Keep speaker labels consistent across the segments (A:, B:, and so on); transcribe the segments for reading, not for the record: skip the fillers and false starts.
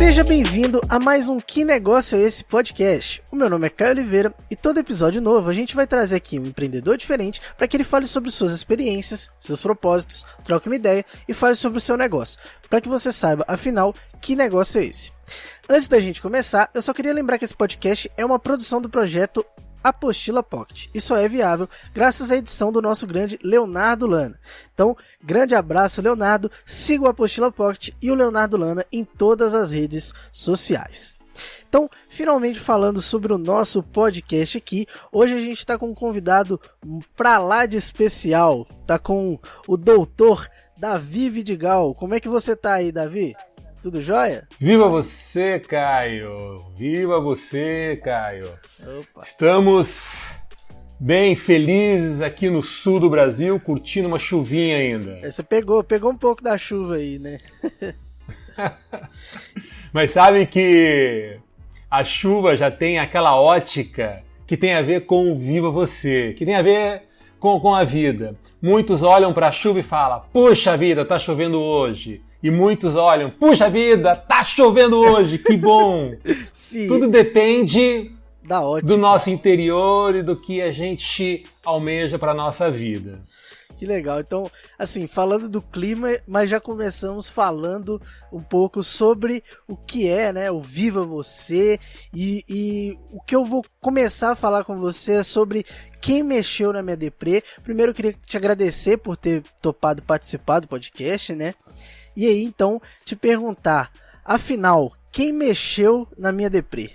A: Seja bem-vindo a mais um Que Negócio é Esse podcast. O meu nome é Caio Oliveira e todo episódio novo a gente vai trazer aqui um empreendedor diferente para que ele fale sobre suas experiências, seus propósitos, troque uma ideia e fale sobre o seu negócio, para que você saiba, afinal, que negócio é esse. Antes da gente começar, eu só queria lembrar que esse podcast é uma produção do projeto Apostila Pocket e só é viável graças à edição do nosso grande Leonardo Lana. Então, grande abraço, Leonardo, siga o Apostila Pocket e o Leonardo Lana em todas as redes sociais. Então, finalmente falando sobre o nosso podcast aqui, hoje a gente está com um convidado pra lá de especial, tá com o doutor Davi Vidigal. Como é que você tá aí, Davi? Tudo jóia?
B: Viva você, Caio! Viva você, Caio!
A: Opa.
B: Estamos bem felizes aqui no sul do Brasil, curtindo uma chuvinha ainda.
A: Você pegou um pouco da chuva aí, né?
B: Mas sabe que a chuva já tem aquela ótica que tem a ver com o Viva Você, que tem a ver com a vida. Muitos olham para a chuva e falam, puxa vida, tá chovendo hoje. E muitos olham, puxa vida, tá chovendo hoje, que bom!
A: Sim.
B: Tudo depende
A: Da ótica.
B: do nosso interior e do que a gente almeja para nossa vida.
A: Que legal. Então, assim, falando do clima, mas já começamos falando um pouco sobre o que é, né, o Viva Você, e o que eu vou começar a falar com você é sobre quem mexeu na minha deprê. Primeiro eu queria te agradecer por ter topado participar do podcast, né? E aí, então, te perguntar, afinal, quem mexeu na minha deprê?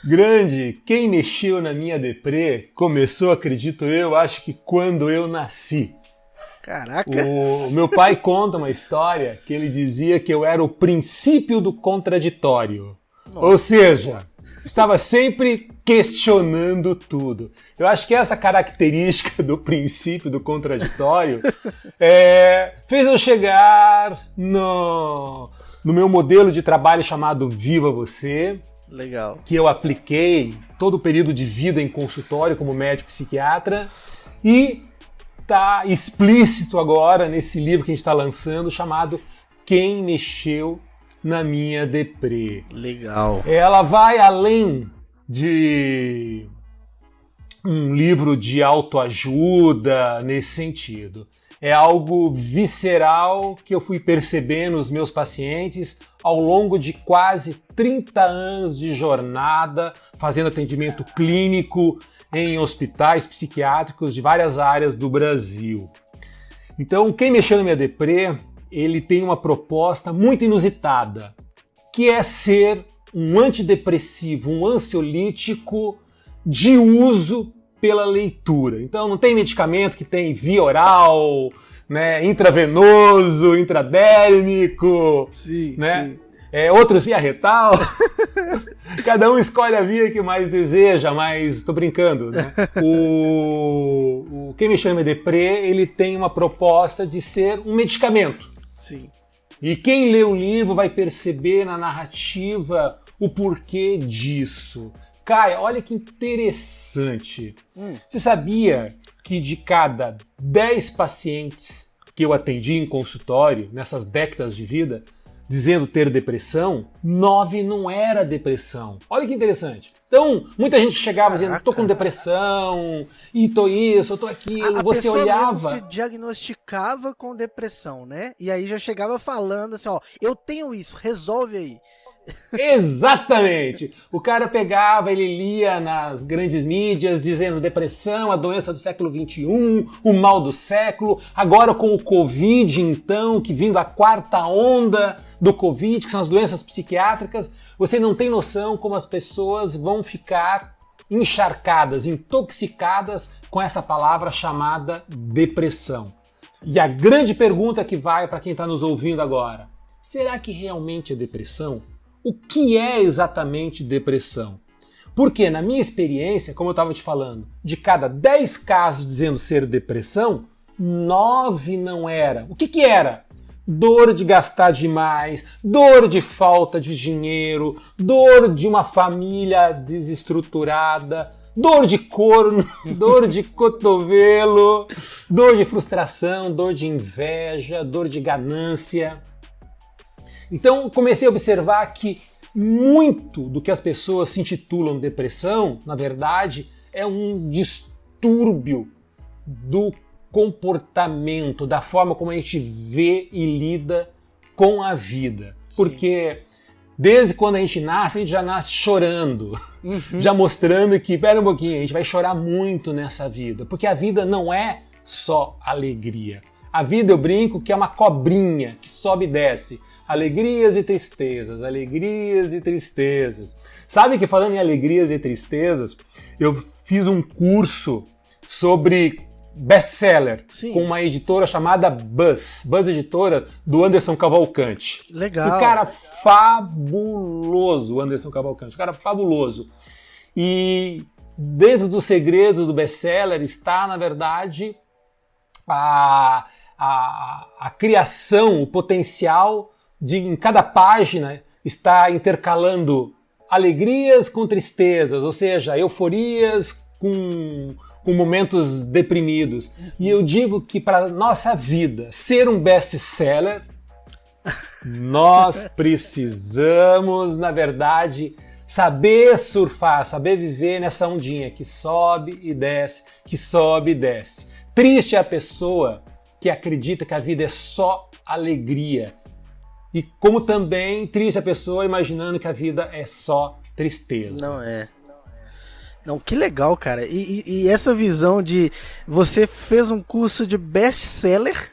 B: Grande, quem mexeu na minha deprê começou, acredito eu, acho que quando eu nasci.
A: Caraca!
B: O meu pai conta uma história que ele dizia que eu era o princípio do contraditório.
A: Nossa.
B: Ou seja, estava sempre questionando tudo. Eu acho que essa característica do princípio do contraditório fez eu chegar no meu modelo de trabalho chamado Viva Você,
A: Legal.
B: que eu apliquei todo o período de vida em consultório como médico psiquiatra e está explícito agora nesse livro que a gente está lançando chamado Quem Mexeu na Minha Deprê.
A: Legal.
B: Ela vai além de um livro de autoajuda nesse sentido. É algo visceral que eu fui percebendo nos meus pacientes ao longo de quase 30 anos de jornada, fazendo atendimento clínico em hospitais psiquiátricos de várias áreas do Brasil. Então, quem mexeu na minha deprê, ele tem uma proposta muito inusitada, que é ser um antidepressivo, um ansiolítico de uso pela leitura. Então não tem medicamento que tem via oral, né, intravenoso, intradérmico,
A: Sim,
B: né?
A: sim.
B: Outros via retal. Cada um escolhe a via que mais deseja, mas tô brincando, né? O Quem Mexeu na Minha Deprê, ele tem uma proposta de ser um medicamento.
A: Sim.
B: E quem lê o livro vai perceber na narrativa o porquê disso. Caio, olha que interessante. Você sabia que de cada 10 pacientes que eu atendi em consultório, nessas décadas de vida, dizendo ter depressão, 9 não era depressão. Olha que interessante. Então, muita gente chegava dizendo, tô com depressão, e tô isso, eu tô aquilo. Você olhava...
A: A pessoa mesmo se diagnosticava com depressão, né? E aí já chegava falando assim, ó, eu tenho isso, resolve aí.
B: Exatamente! O cara pegava, ele lia nas grandes mídias dizendo depressão, a doença do século XXI, o mal do século. Agora com o Covid, então, que vindo a quarta onda do Covid, que são as doenças psiquiátricas, você não tem noção como as pessoas vão ficar encharcadas, intoxicadas com essa palavra chamada depressão. E a grande pergunta que vai para quem está nos ouvindo agora, será que realmente é depressão? O que é exatamente depressão? Porque, na minha experiência, como eu estava te falando, de cada 10 casos dizendo ser depressão, 9 não era. O que era? Dor de gastar demais, dor de falta de dinheiro, dor de uma família desestruturada, dor de corno, dor de cotovelo, dor de frustração, dor de inveja, dor de ganância. Então comecei a observar que muito do que as pessoas se intitulam depressão, na verdade, é um distúrbio do comportamento, da forma como a gente vê e lida com a vida. Porque desde quando a gente nasce, já nasce chorando, já mostrando que, pera um pouquinho, a gente vai chorar muito nessa vida, porque a vida não é só alegria. A vida, eu brinco, que é uma cobrinha que sobe e desce. Alegrias e tristezas, alegrias e tristezas. Sabe que, falando em alegrias e tristezas, eu fiz um curso sobre best-seller com uma editora chamada Buzz Editora, do Anderson Cavalcante.
A: Legal.
B: Um cara fabuloso, o Anderson Cavalcante, um cara fabuloso. E dentro dos segredos do best-seller está, na verdade, a criação, o potencial de, em cada página, estar intercalando alegrias com tristezas, ou seja, euforias com momentos deprimidos. E eu digo que para nossa vida ser um best-seller, nós precisamos, na verdade, saber surfar, saber viver nessa ondinha que sobe e desce, que sobe e desce. Triste é a pessoa que acredita que a vida é só alegria. E como também triste a pessoa imaginando que a vida é só tristeza.
A: Não é. Não, que legal, cara. E essa visão de você fez um curso de best-seller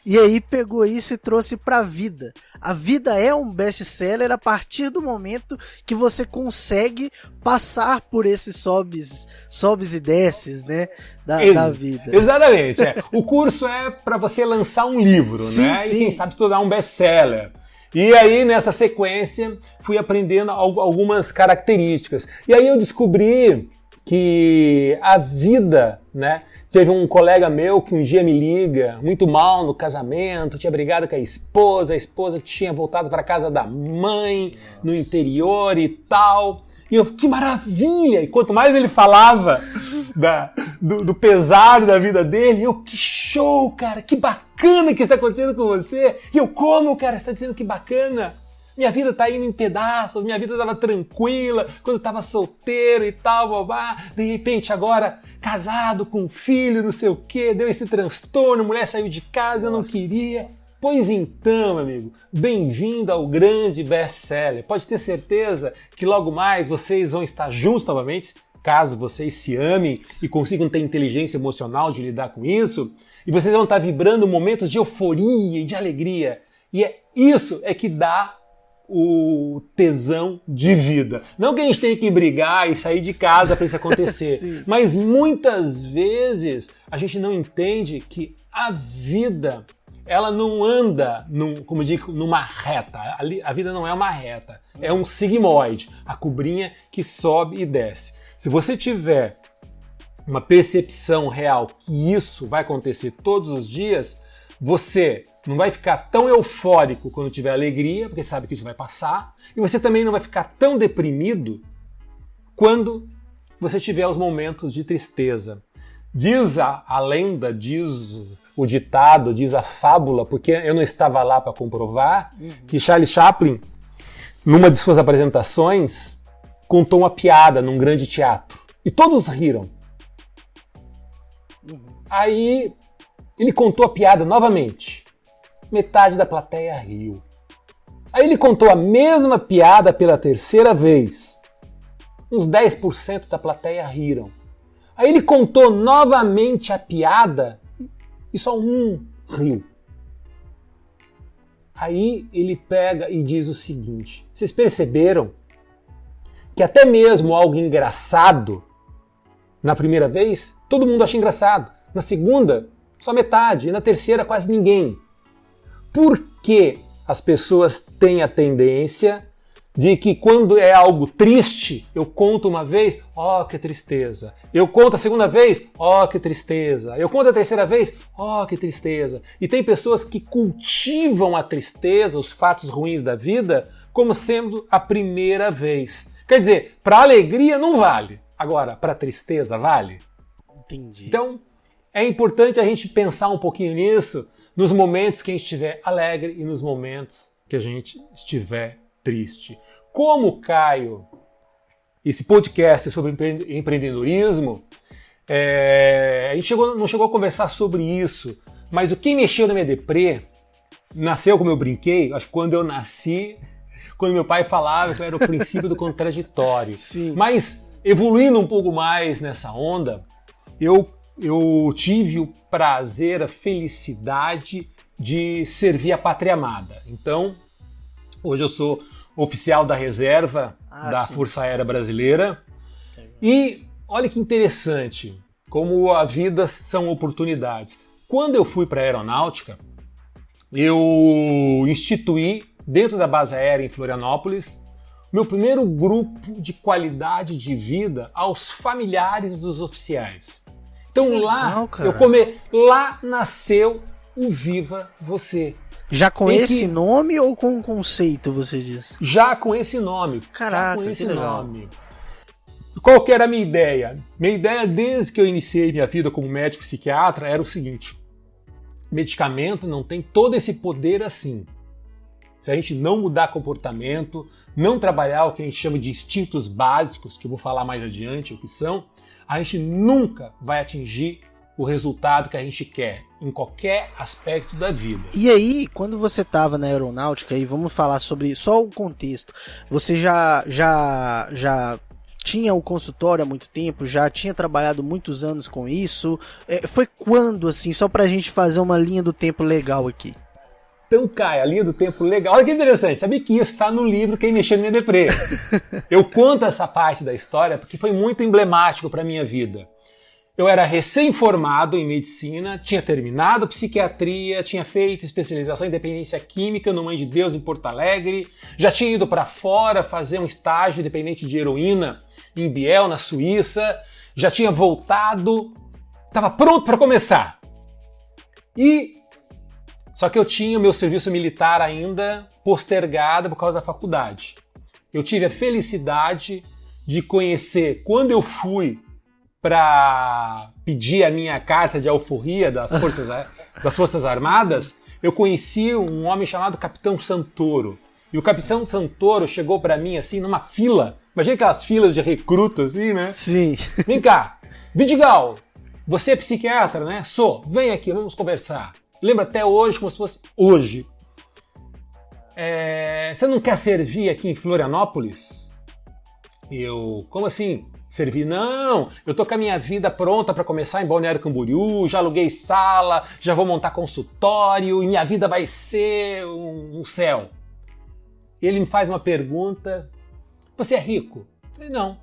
A: e aí pegou isso e trouxe pra vida. A vida é um best-seller a partir do momento que você consegue passar por esses sobes e desces, né, da vida.
B: Exatamente. O curso é para você lançar um livro, né? Sim. E quem sabe se tornar um best-seller. E aí, nessa sequência, fui aprendendo algumas características. E aí eu descobri que a vida, né? Teve um colega meu que um dia me liga, muito mal no casamento, tinha brigado com a esposa tinha voltado para casa da mãe, no interior e tal. E eu, que maravilha! E quanto mais ele falava do pesar da vida dele, eu, que show, cara! Que bacana que está acontecendo com você! E eu, como, cara? Você está dizendo que bacana? Minha vida tá indo em pedaços, minha vida estava tranquila, quando eu estava solteiro e tal, babá. De repente, agora, casado, com filho, não sei o quê, deu esse transtorno, mulher saiu de casa, eu não queria. Pois então, meu amigo, bem-vindo ao grande best-seller. Pode ter certeza que logo mais vocês vão estar juntos novamente, caso vocês se amem e consigam ter inteligência emocional de lidar com isso, e vocês vão estar vibrando momentos de euforia e de alegria. E isso é que dá o tesão de vida. Não que a gente tenha que brigar e sair de casa para isso acontecer, mas muitas vezes a gente não entende que a vida, ela não anda, como eu digo, numa reta. A vida não é uma reta, é um sigmoide, a cobrinha que sobe e desce. Se você tiver uma percepção real que isso vai acontecer todos os dias, você não vai ficar tão eufórico quando tiver alegria, porque sabe que isso vai passar, e você também não vai ficar tão deprimido quando você tiver os momentos de tristeza. Diz a lenda, diz o ditado, diz a fábula, porque eu não estava lá para comprovar, que Charlie Chaplin, numa de suas apresentações, contou uma piada num grande teatro. E todos riram. Aí ele contou a piada novamente. Metade da plateia riu. Aí ele contou a mesma piada pela terceira vez. Uns 10% da plateia riram. Aí ele contou novamente a piada e só um riu. Aí ele pega e diz o seguinte: vocês perceberam que até mesmo algo engraçado, na primeira vez, todo mundo acha engraçado. Na segunda, só metade. E na terceira, quase ninguém. Por que as pessoas têm a tendência de que quando é algo triste, eu conto uma vez, ó, que tristeza. Eu conto a segunda vez, ó, que tristeza. Eu conto a terceira vez, ó, que tristeza. E tem pessoas que cultivam a tristeza, os fatos ruins da vida, como sendo a primeira vez. Quer dizer, para alegria não vale. Agora, para tristeza vale?
A: Entendi.
B: Então, é importante a gente pensar um pouquinho nisso, nos momentos que a gente estiver alegre e nos momentos que a gente estiver triste. Como, Caio, esse podcast é sobre empreendedorismo, a gente não chegou a conversar sobre isso, mas o que mexeu na minha deprê nasceu, como eu brinquei, acho que quando eu nasci, quando meu pai falava que eu era o princípio do contraditório.
A: Sim.
B: Mas, evoluindo um pouco mais nessa onda, eu tive o prazer, a felicidade de servir a pátria amada. Então, hoje eu sou oficial da reserva da Força Aérea Brasileira. E olha que interessante, como a vida são oportunidades. Quando eu fui para a aeronáutica, eu instituí, dentro da base aérea em Florianópolis, meu primeiro grupo de qualidade de vida aos familiares dos oficiais. Então lá nasceu o Viva Você.
A: Já com esse nome ou com um conceito, você diz?
B: Já com esse nome.
A: Caraca, que legal.
B: Qual que era a minha ideia? Minha ideia, desde que eu iniciei minha vida como médico psiquiatra, era o seguinte: medicamento não tem todo esse poder assim. Se a gente não mudar comportamento, não trabalhar o que a gente chama de instintos básicos, que eu vou falar mais adiante o que são, a gente nunca vai atingir o resultado que a gente quer em qualquer aspecto da vida.
A: E aí, quando você estava na aeronáutica, aí vamos falar sobre só o contexto. Você já tinha o consultório há muito tempo, já tinha trabalhado muitos anos com isso. Foi quando, assim, só pra gente fazer uma linha do tempo legal aqui?
B: Então, Caio, a linha do tempo legal. Olha que interessante, sabia que isso está no livro Quem Mexeu na Minha Deprê. Eu conto essa parte da história porque foi muito emblemático para minha vida. Eu era recém-formado em medicina, tinha terminado psiquiatria, tinha feito especialização em dependência química no Mãe de Deus em Porto Alegre, já tinha ido para fora fazer um estágio dependente de heroína em Biel, na Suíça, já tinha voltado, estava pronto para começar. Só que eu tinha o meu serviço militar ainda postergado por causa da faculdade. Eu tive a felicidade de conhecer, quando eu fui para pedir a minha carta de alforria das Forças Armadas, eu conheci um homem chamado Capitão Santoro. E o Capitão Santoro chegou para mim assim numa fila. Imagina aquelas filas de recrutas assim, né?
A: Sim.
B: Vem cá, Vidigal, você é psiquiatra, né? Sou. Vem aqui, vamos conversar. Lembra até hoje como se fosse hoje. Você não quer servir aqui em Florianópolis? Como assim? Servir? Não, eu tô com a minha vida pronta para começar em Balneário Camboriú, já aluguei sala, já vou montar consultório e minha vida vai ser um céu. E ele me faz uma pergunta: você é rico? Eu falei, não.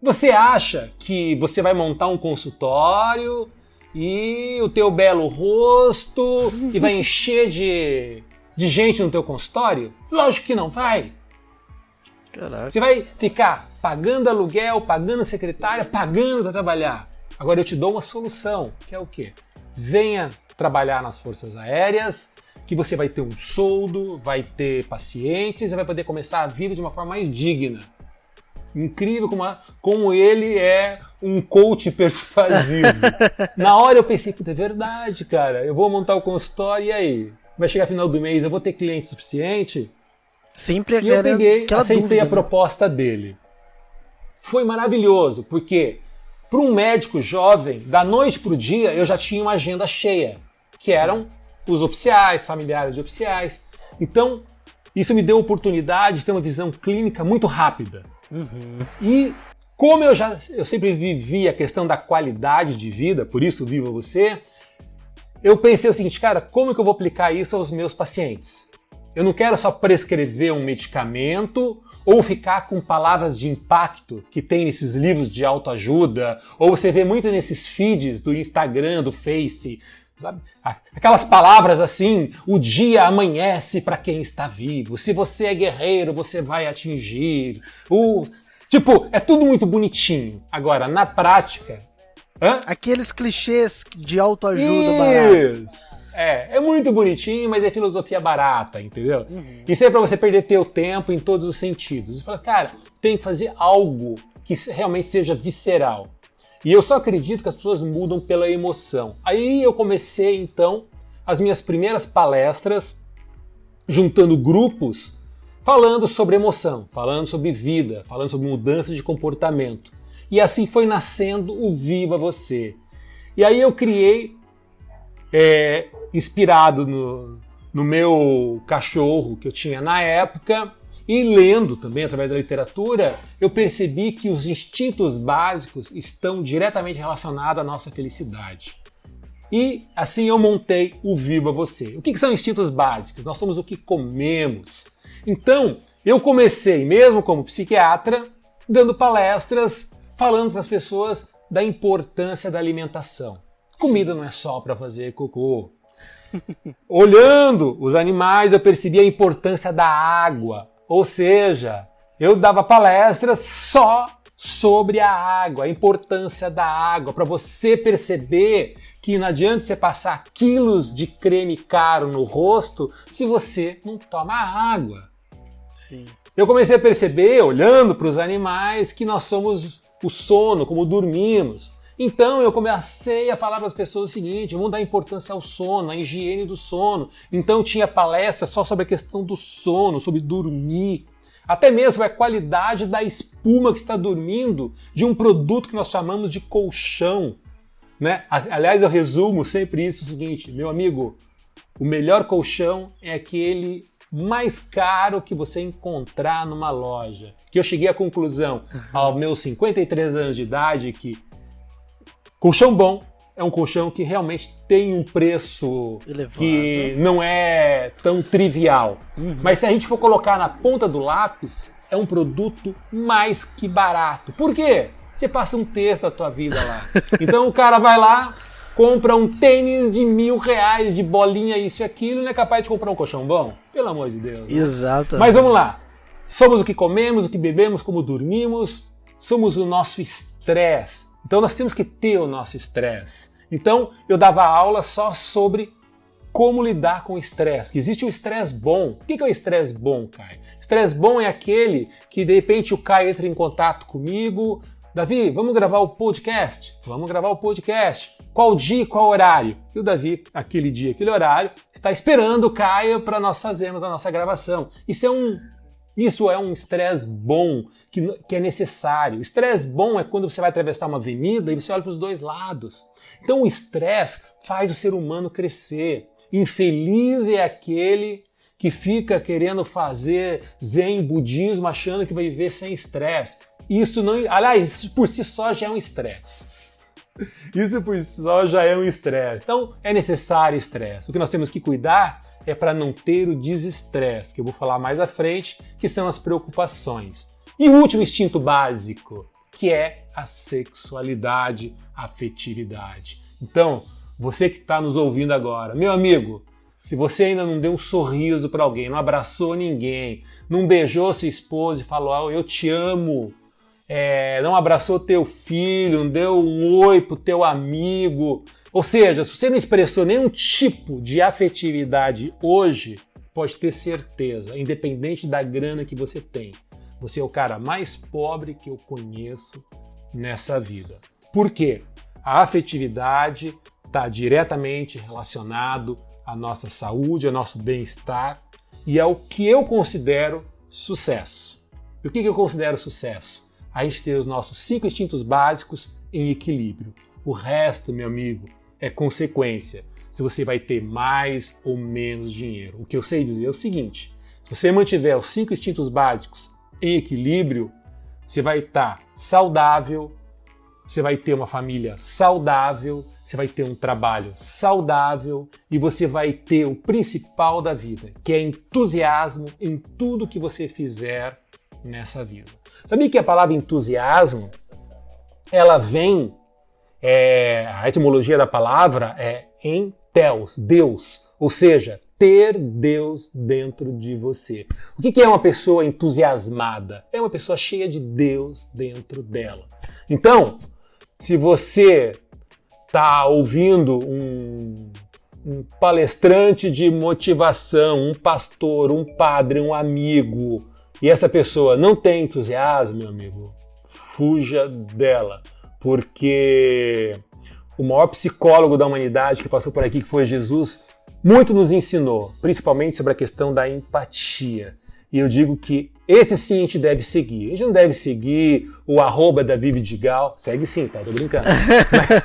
B: Você acha que você vai montar um consultório e o teu belo rosto e vai encher de gente no teu consultório? Lógico que não vai.
A: Caraca.
B: Você vai ficar pagando aluguel, pagando secretária, pagando para trabalhar. Agora eu te dou uma solução, que é o quê? Venha trabalhar nas Forças Aéreas, que você vai ter um soldo, vai ter pacientes e vai poder começar a vida de uma forma mais digna. Incrível como ele é um coach persuasivo. Na hora eu pensei, puta, é verdade, cara. Eu vou montar o consultório e aí? Vai chegar final do mês, eu vou ter cliente suficiente?
A: Sempre
B: e eu peguei, aceitei
A: dúvida,
B: a proposta dele. Foi maravilhoso, porque para um médico jovem, da noite para o dia, eu já tinha uma agenda cheia, que eram os oficiais, familiares de oficiais. Então, isso me deu a oportunidade de ter uma visão clínica muito rápida.
A: Uhum.
B: E como eu sempre vivi a questão da qualidade de vida, por isso Viva Você, eu pensei o seguinte, cara, como que eu vou aplicar isso aos meus pacientes? Eu não quero só prescrever um medicamento ou ficar com palavras de impacto que tem nesses livros de autoajuda, ou você vê muito nesses feeds do Instagram, do Face, sabe? Aquelas palavras assim, o dia amanhece para quem está vivo, se você é guerreiro, você vai atingir. Tipo, é tudo muito bonitinho. Agora, na prática...
A: Aqueles clichês de autoajuda barata.
B: É muito bonitinho, mas é filosofia barata, entendeu? Uhum. Isso é pra você perder teu tempo em todos os sentidos. Você fala, cara, tem que fazer algo que realmente seja visceral. E eu só acredito que as pessoas mudam pela emoção. Aí eu comecei, então, as minhas primeiras palestras juntando grupos, falando sobre emoção, falando sobre vida, falando sobre mudança de comportamento. E assim foi nascendo o Viva Você. E aí eu criei, inspirado no meu cachorro que eu tinha na época, e lendo também através da literatura, eu percebi que os instintos básicos estão diretamente relacionados à nossa felicidade. E assim eu montei o Viva Você. O que são instintos básicos? Nós somos o que comemos. Então, eu comecei, mesmo como psiquiatra, dando palestras, falando para as pessoas da importância da alimentação. Comida não é só para fazer cocô. Olhando os animais, eu percebi a importância da água. Ou seja, eu dava palestras só sobre a água, a importância da água, para você perceber que não adianta você passar quilos de creme caro no rosto se você não toma água.
A: Sim.
B: Eu comecei a perceber, olhando para os animais, que nós somos o sono, como dormimos. Então eu comecei a falar para as pessoas o seguinte: vamos dar importância ao sono, à higiene do sono. Então tinha palestra só sobre a questão do sono, sobre dormir. Até mesmo a qualidade da espuma que está dormindo de um produto que nós chamamos de colchão. Né? Aliás, eu resumo sempre isso o seguinte: meu amigo, o melhor colchão é aquele mais caro que você encontrar numa loja. Que eu cheguei à conclusão, aos meus 53 anos de idade, que colchão bom é um colchão que realmente tem um preço elevado, que não é tão trivial. Mas se a gente for colocar na ponta do lápis, é um produto mais que barato. Por quê? Você passa um terço da tua vida lá. Então o cara vai lá, compra um tênis de R$1.000, de bolinha, isso e aquilo, e não é capaz de comprar um colchão bom? Pelo amor de Deus. Né?
A: Exatamente.
B: Mas vamos lá. Somos o que comemos, o que bebemos, como dormimos. Somos o nosso estresse. Então nós temos que ter o nosso estresse. Então eu dava aula só sobre como lidar com o estresse. Porque existe o estresse bom. O que é o estresse bom, Caio? Estresse bom é aquele que de repente o Caio entra em contato comigo. Davi, vamos gravar o podcast? Vamos gravar o podcast. Qual dia, qual horário? E o Davi, aquele dia, aquele horário, está esperando o Caio para nós fazermos a nossa gravação. Isso é um estresse bom, que é necessário. Estresse bom é quando você vai atravessar uma avenida e você olha para os dois lados. Então o estresse faz o ser humano crescer. Infeliz é aquele que fica querendo fazer zen budismo achando que vai viver sem estresse. Isso por si só já é um estresse. Isso por si só já é um estresse. Então é necessário estresse. O que nós temos que cuidar é para não ter o desestresse, que eu vou falar mais à frente, que são as preocupações. E o último instinto básico, que é a sexualidade, a afetividade. Então, você que está nos ouvindo agora, meu amigo, se você ainda não deu um sorriso para alguém, não abraçou ninguém, não beijou sua esposa e falou, eu te amo, não abraçou teu filho, não deu um oi pro teu amigo, ou seja, se você não expressou nenhum tipo de afetividade hoje, pode ter certeza, independente da grana que você tem, você é o cara mais pobre que eu conheço nessa vida. Por quê? A afetividade está diretamente relacionado à nossa saúde, ao nosso bem-estar e ao que eu considero sucesso. E o que eu considero sucesso? A gente ter os nossos 5 instintos básicos em equilíbrio. O resto, meu amigo, é consequência. Se você vai ter mais ou menos dinheiro. O que eu sei dizer é o seguinte: se você mantiver os 5 instintos básicos em equilíbrio, você vai estar saudável, você vai ter uma família saudável, você vai ter um trabalho saudável e você vai ter o principal da vida, que é entusiasmo em tudo que você fizer nessa vida. Sabia que a palavra entusiasmo, ela vem, a etimologia da palavra é entheos, Deus, ou seja, ter Deus dentro de você. O que é uma pessoa entusiasmada? É uma pessoa cheia de Deus dentro dela. Então, se você está ouvindo um palestrante de motivação, um pastor, um padre, um amigo, e essa pessoa não tem entusiasmo, meu amigo, fuja dela, porque o maior psicólogo da humanidade que passou por aqui, que foi Jesus, muito nos ensinou, principalmente sobre a questão da empatia. E eu digo que esse sim a gente deve seguir. A gente não deve seguir o @Davi Vidigal. Segue sim, tá? Tô brincando.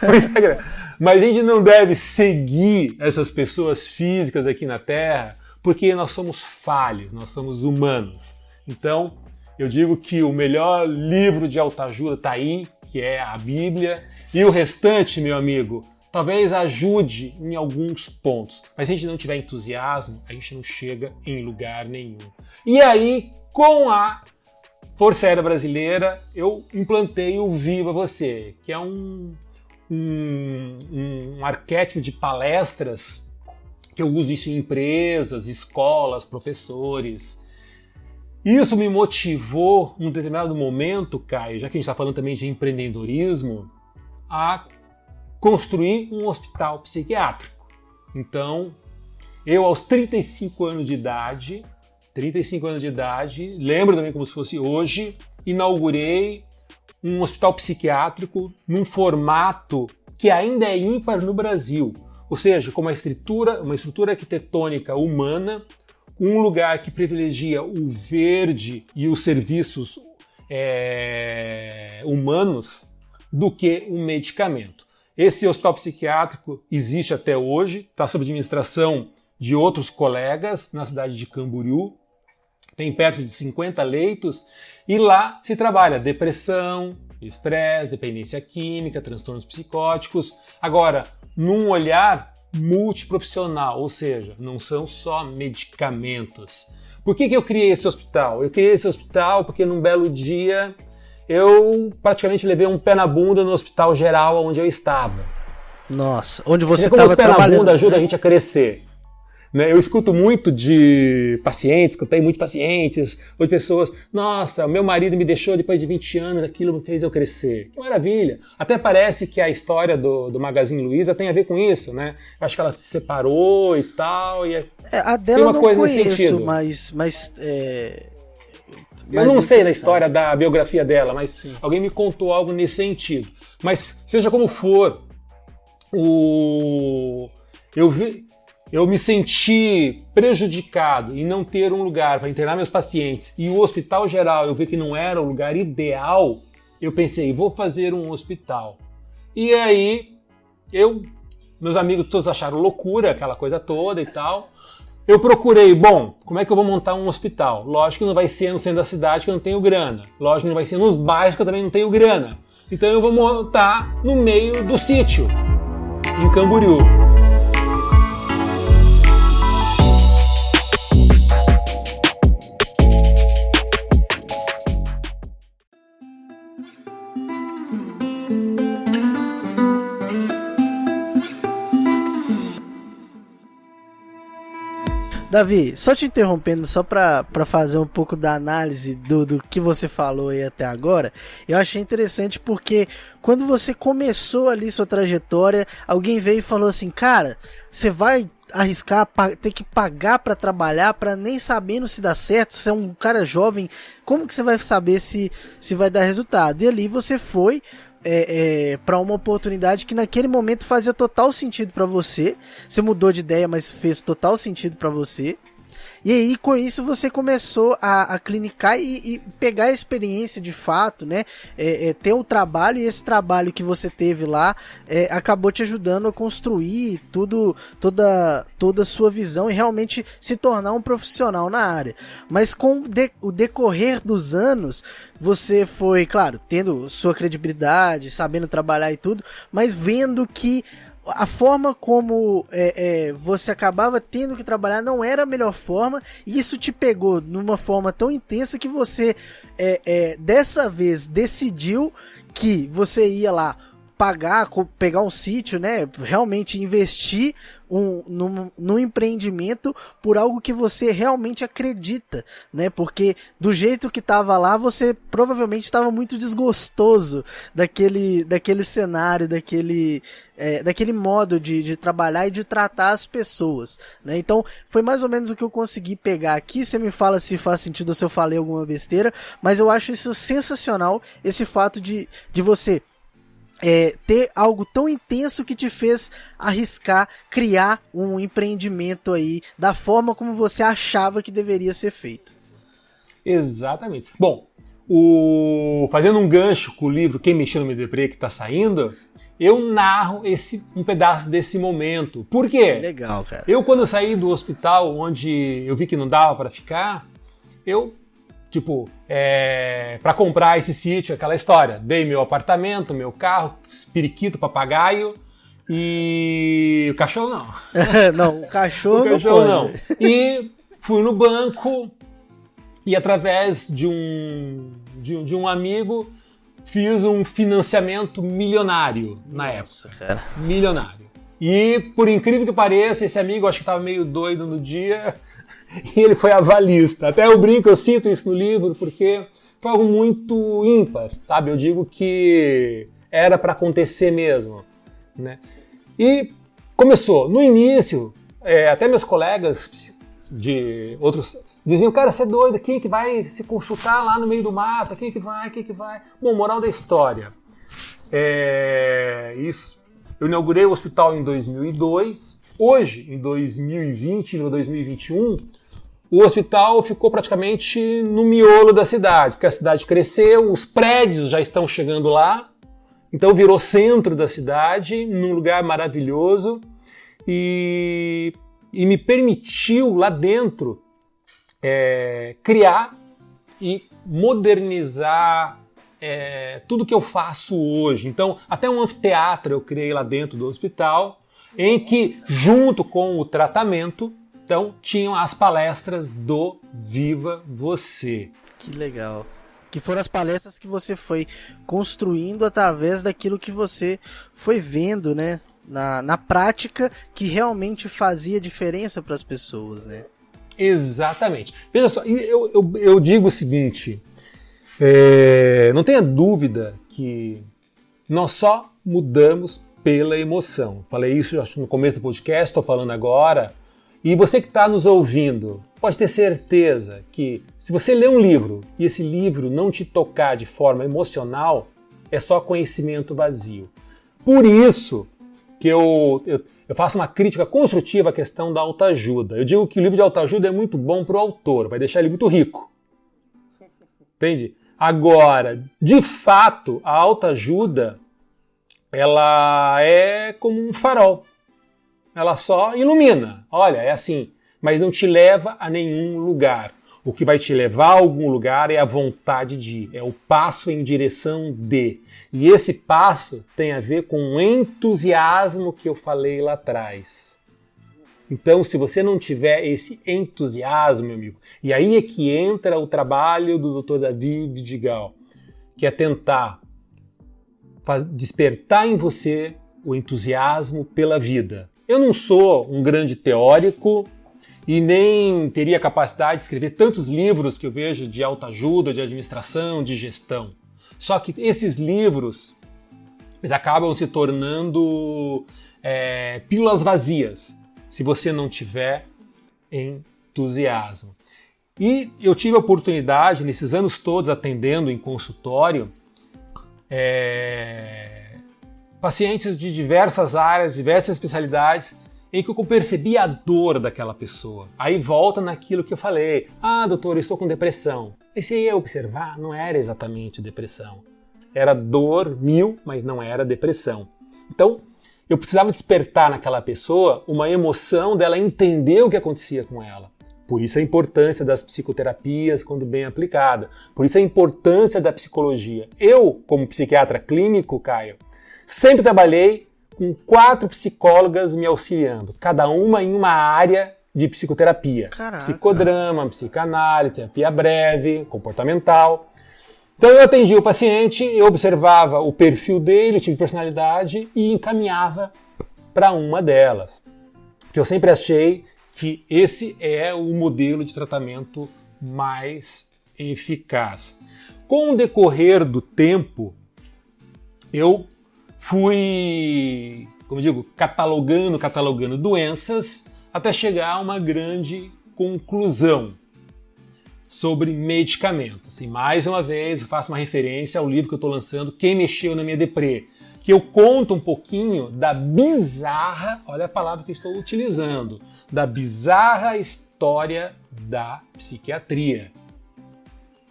B: No Instagram. Mas a gente não deve seguir essas pessoas físicas aqui na Terra, porque nós somos falhos, nós somos humanos. Então, eu digo que o melhor livro de autoajuda tá aí, que é a Bíblia. E o restante, meu amigo, talvez ajude em alguns pontos, mas se a gente não tiver entusiasmo, a gente não chega em lugar nenhum. E aí, com a Força Aérea Brasileira, eu implantei o Viva Você, que é um arquétipo de palestras que eu uso isso em empresas, escolas, professores. Isso me motivou, num determinado momento, Caio, já que a gente está falando também de empreendedorismo, a construir um hospital psiquiátrico. Então, eu aos 35 anos de idade, lembro também como se fosse hoje, inaugurei um hospital psiquiátrico num formato que ainda é ímpar no Brasil, ou seja, com uma estrutura arquitetônica humana, um lugar que privilegia o verde e os serviços humanos do que um medicamento. Esse hospital psiquiátrico existe até hoje, está sob administração de outros colegas na cidade de Camboriú, tem perto de 50 leitos e lá se trabalha depressão, estresse, dependência química, transtornos psicóticos. Agora, num olhar multiprofissional, ou seja, não são só medicamentos. Por que eu criei esse hospital? Eu criei esse hospital porque num belo dia eu praticamente levei um pé na bunda no hospital geral onde eu estava.
A: Nossa, onde você
B: estava
A: trabalhando.
B: Os pés na bunda ajuda a gente a crescer. Né? Eu escuto muito de pacientes, escutei muitos pacientes, ou de pessoas, nossa, meu marido me deixou depois de 20 anos, aquilo fez eu crescer. Que maravilha! Até parece que a história do Magazine Luiza tem a ver com isso, né? Eu acho que ela se separou e tal. E
A: a dela eu não conheço, mas
B: eu não sei da história da biografia dela, mas sim, alguém me contou algo nesse sentido. Mas, seja como for, eu me senti prejudicado em não ter um lugar para internar meus pacientes e o hospital geral eu vi que não era o lugar ideal. Eu pensei, vou fazer um hospital. E aí, meus amigos todos acharam loucura, aquela coisa toda e tal. Eu procurei, como é que eu vou montar um hospital? Lógico que não vai ser no centro da cidade que eu não tenho grana. Lógico que não vai ser nos bairros que eu também não tenho grana. Então eu vou montar no meio do sítio, em Camboriú.
A: Davi, só te interrompendo, só pra fazer um pouco da análise do que você falou aí até agora, eu achei interessante porque quando você começou ali sua trajetória, alguém veio e falou assim, cara, você vai arriscar, ter que pagar pra trabalhar, pra nem sabendo se dá certo, você é um cara jovem, como que você vai saber se vai dar resultado? E ali você foi para uma oportunidade que naquele momento fazia total sentido para você. Você mudou de ideia, mas fez total sentido para você. E aí, com isso, você começou a clinicar e pegar a experiência de fato, né? Ter o trabalho, e esse trabalho que você teve lá acabou te ajudando a construir toda a sua visão e realmente se tornar um profissional na área. Mas com o decorrer dos anos, você foi, claro, tendo sua credibilidade, sabendo trabalhar e tudo, mas vendo que a forma como você acabava tendo que trabalhar não era a melhor forma, e isso te pegou numa forma tão intensa que você dessa vez decidiu que você ia lá pegar um sítio, né, realmente investir num empreendimento por algo que você realmente acredita, né, porque do jeito que estava lá, você provavelmente estava muito desgostoso daquele cenário, daquele modo de trabalhar e de tratar as pessoas, né, então foi mais ou menos o que eu consegui pegar aqui. Você me fala se faz sentido ou se eu falei alguma besteira, mas eu acho isso sensacional, esse fato de você ter algo tão intenso que te fez arriscar criar um empreendimento aí da forma como você achava que deveria ser feito?
B: Exatamente. Bom, fazendo um gancho com o livro Quem Mexeu no Meu Deprê, que está saindo, eu narro um pedaço desse momento. Por quê?
A: Que legal, cara.
B: Eu, quando saí do hospital, onde eu vi que não dava para ficar, para comprar esse sítio, aquela história, dei meu apartamento, meu carro, periquito, papagaio e o cachorro não.
A: Não, o cachorro
B: não. E fui no banco e, através de um amigo, fiz um financiamento milionário na época.
A: Cara.
B: Milionário. E, por incrível que pareça, esse amigo, acho que estava meio doido no dia, e ele foi avalista. Até eu brinco, eu cito isso no livro, porque foi algo muito ímpar, sabe? Eu digo que era para acontecer mesmo, né? E começou. No início, até meus colegas de outros diziam, cara, você é doido, quem que vai se consultar lá no meio do mato? Quem que vai? Bom, moral da história. Isso. Eu inaugurei o hospital em 2002. Hoje, em 2020 e 2021, o hospital ficou praticamente no miolo da cidade, porque a cidade cresceu, os prédios já estão chegando lá, então virou centro da cidade, num lugar maravilhoso, e me permitiu lá dentro criar e modernizar tudo que eu faço hoje. Então, até um anfiteatro eu criei lá dentro do hospital, em que, junto com o tratamento, então, tinham as palestras do Viva Você.
A: Que legal. Que foram as palestras que você foi construindo através daquilo que você foi vendo, né? Na prática, que realmente fazia diferença para as pessoas, né?
B: Exatamente. Veja só, eu digo o seguinte, não tenha dúvida que nós só mudamos pela emoção. Falei isso acho, no começo do podcast, estou falando agora. E você que está nos ouvindo, pode ter certeza que se você ler um livro e esse livro não te tocar de forma emocional, é só conhecimento vazio. Por isso que eu faço uma crítica construtiva à questão da autoajuda. Eu digo que o livro de autoajuda é muito bom para o autor, vai deixar ele muito rico. Entende? Agora, de fato, a autoajuda, ela é como um farol. Ela só ilumina. Olha, é assim, mas não te leva a nenhum lugar. O que vai te levar a algum lugar é a vontade de ir, é o passo em direção de. E esse passo tem a ver com o entusiasmo que eu falei lá atrás. Então, se você não tiver esse entusiasmo, meu amigo, e aí é que entra o trabalho do Dr. Davi Vidigal, que é tentar despertar em você o entusiasmo pela vida. Eu não sou um grande teórico e nem teria capacidade de escrever tantos livros que eu vejo de autoajuda, de administração, de gestão. Só que esses livros, eles acabam se tornando pílulas vazias, se você não tiver entusiasmo. E eu tive a oportunidade, nesses anos todos atendendo em consultório, pacientes de diversas áreas, diversas especialidades, em que eu percebi a dor daquela pessoa. Aí volta naquilo que eu falei. Ah, doutor, eu estou com depressão. E se eu observar, não era exatamente depressão. Era dor mas não era depressão. Então, eu precisava despertar naquela pessoa uma emoção dela entender o que acontecia com ela. Por isso a importância das psicoterapias quando bem aplicada. Por isso a importância da psicologia. Eu, como psiquiatra clínico, Caio, sempre trabalhei com 4 psicólogas me auxiliando, cada uma em uma área de psicoterapia.
A: Caraca.
B: Psicodrama, psicanálise, terapia breve, comportamental. Então eu atendia o paciente, eu observava o perfil dele, o tipo de personalidade e encaminhava para uma delas. Que eu sempre achei que esse é o modelo de tratamento mais eficaz. Com o decorrer do tempo, eu fui, como digo, catalogando doenças até chegar a uma grande conclusão sobre medicamentos. E mais uma vez eu faço uma referência ao livro que eu estou lançando, Quem Mexeu na Minha Deprê, que eu conto um pouquinho da bizarra, olha a palavra que eu estou utilizando, da bizarra história da psiquiatria.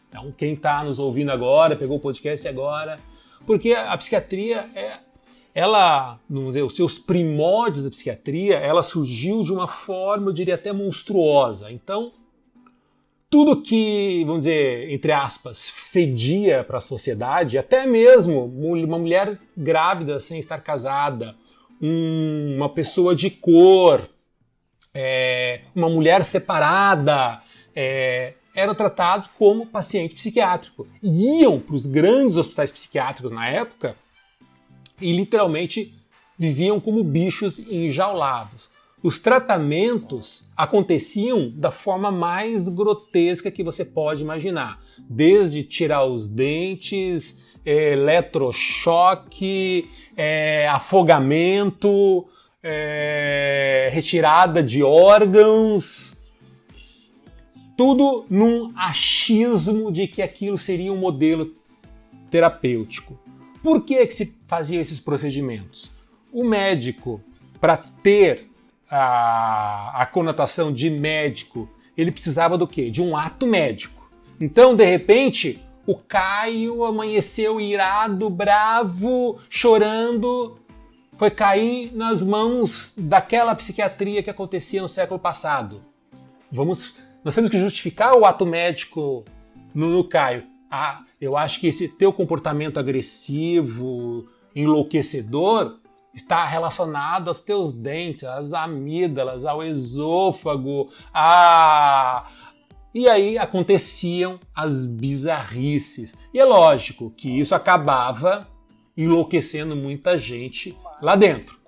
B: Então, quem está nos ouvindo agora, pegou o podcast agora, porque a psiquiatria, ela, vamos dizer, os seus primórdios da psiquiatria, ela surgiu de uma forma, eu diria até monstruosa. Então, tudo que, vamos dizer, entre aspas, fedia para a sociedade, até mesmo uma mulher grávida sem estar casada, uma pessoa de cor, uma mulher separada, eram tratados como paciente psiquiátrico. E iam para os grandes hospitais psiquiátricos na época e literalmente viviam como bichos enjaulados. Os tratamentos aconteciam da forma mais grotesca que você pode imaginar. Desde tirar os dentes, eletrochoque, afogamento, retirada de órgãos. Tudo num achismo de que aquilo seria um modelo terapêutico. Por que se faziam esses procedimentos? O médico, para ter a conotação de médico, ele precisava do quê? De um ato médico. Então, de repente, o Caio amanheceu irado, bravo, chorando, foi cair nas mãos daquela psiquiatria que acontecia no século passado. Nós temos que justificar o ato médico no Caio. Eu acho que esse teu comportamento agressivo, enlouquecedor, está relacionado aos teus dentes, às amígdalas, ao esôfago, E aí aconteciam as bizarrices. E é lógico que isso acabava enlouquecendo muita gente lá dentro.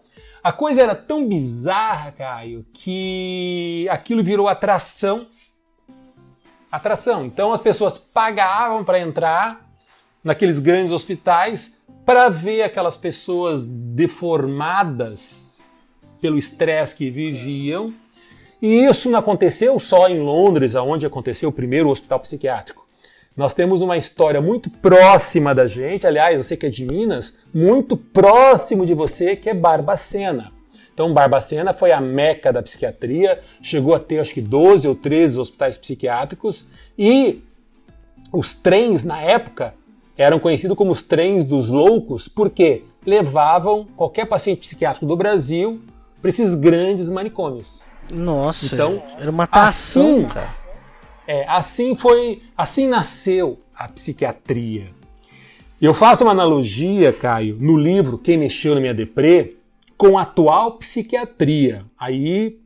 B: A coisa era tão bizarra, Caio, que aquilo virou atração. Então as pessoas pagavam para entrar naqueles grandes hospitais para ver aquelas pessoas deformadas pelo estresse que viviam. E isso não aconteceu só em Londres, onde aconteceu o primeiro hospital psiquiátrico. Nós temos uma história muito próxima da gente, aliás, você que é de Minas, muito próximo de você, que é Barbacena. Então, Barbacena foi a meca da psiquiatria, chegou a ter acho que 12 ou 13 hospitais psiquiátricos e os trens, na época, eram conhecidos como os trens dos loucos, porque levavam qualquer paciente psiquiátrico do Brasil para esses grandes manicômios.
A: Nossa,
B: então,
A: era uma atração, cara.
B: Assim nasceu a psiquiatria. Eu faço uma analogia, Caio, no livro Quem Mexeu na Minha Deprê, com a atual psiquiatria. Aí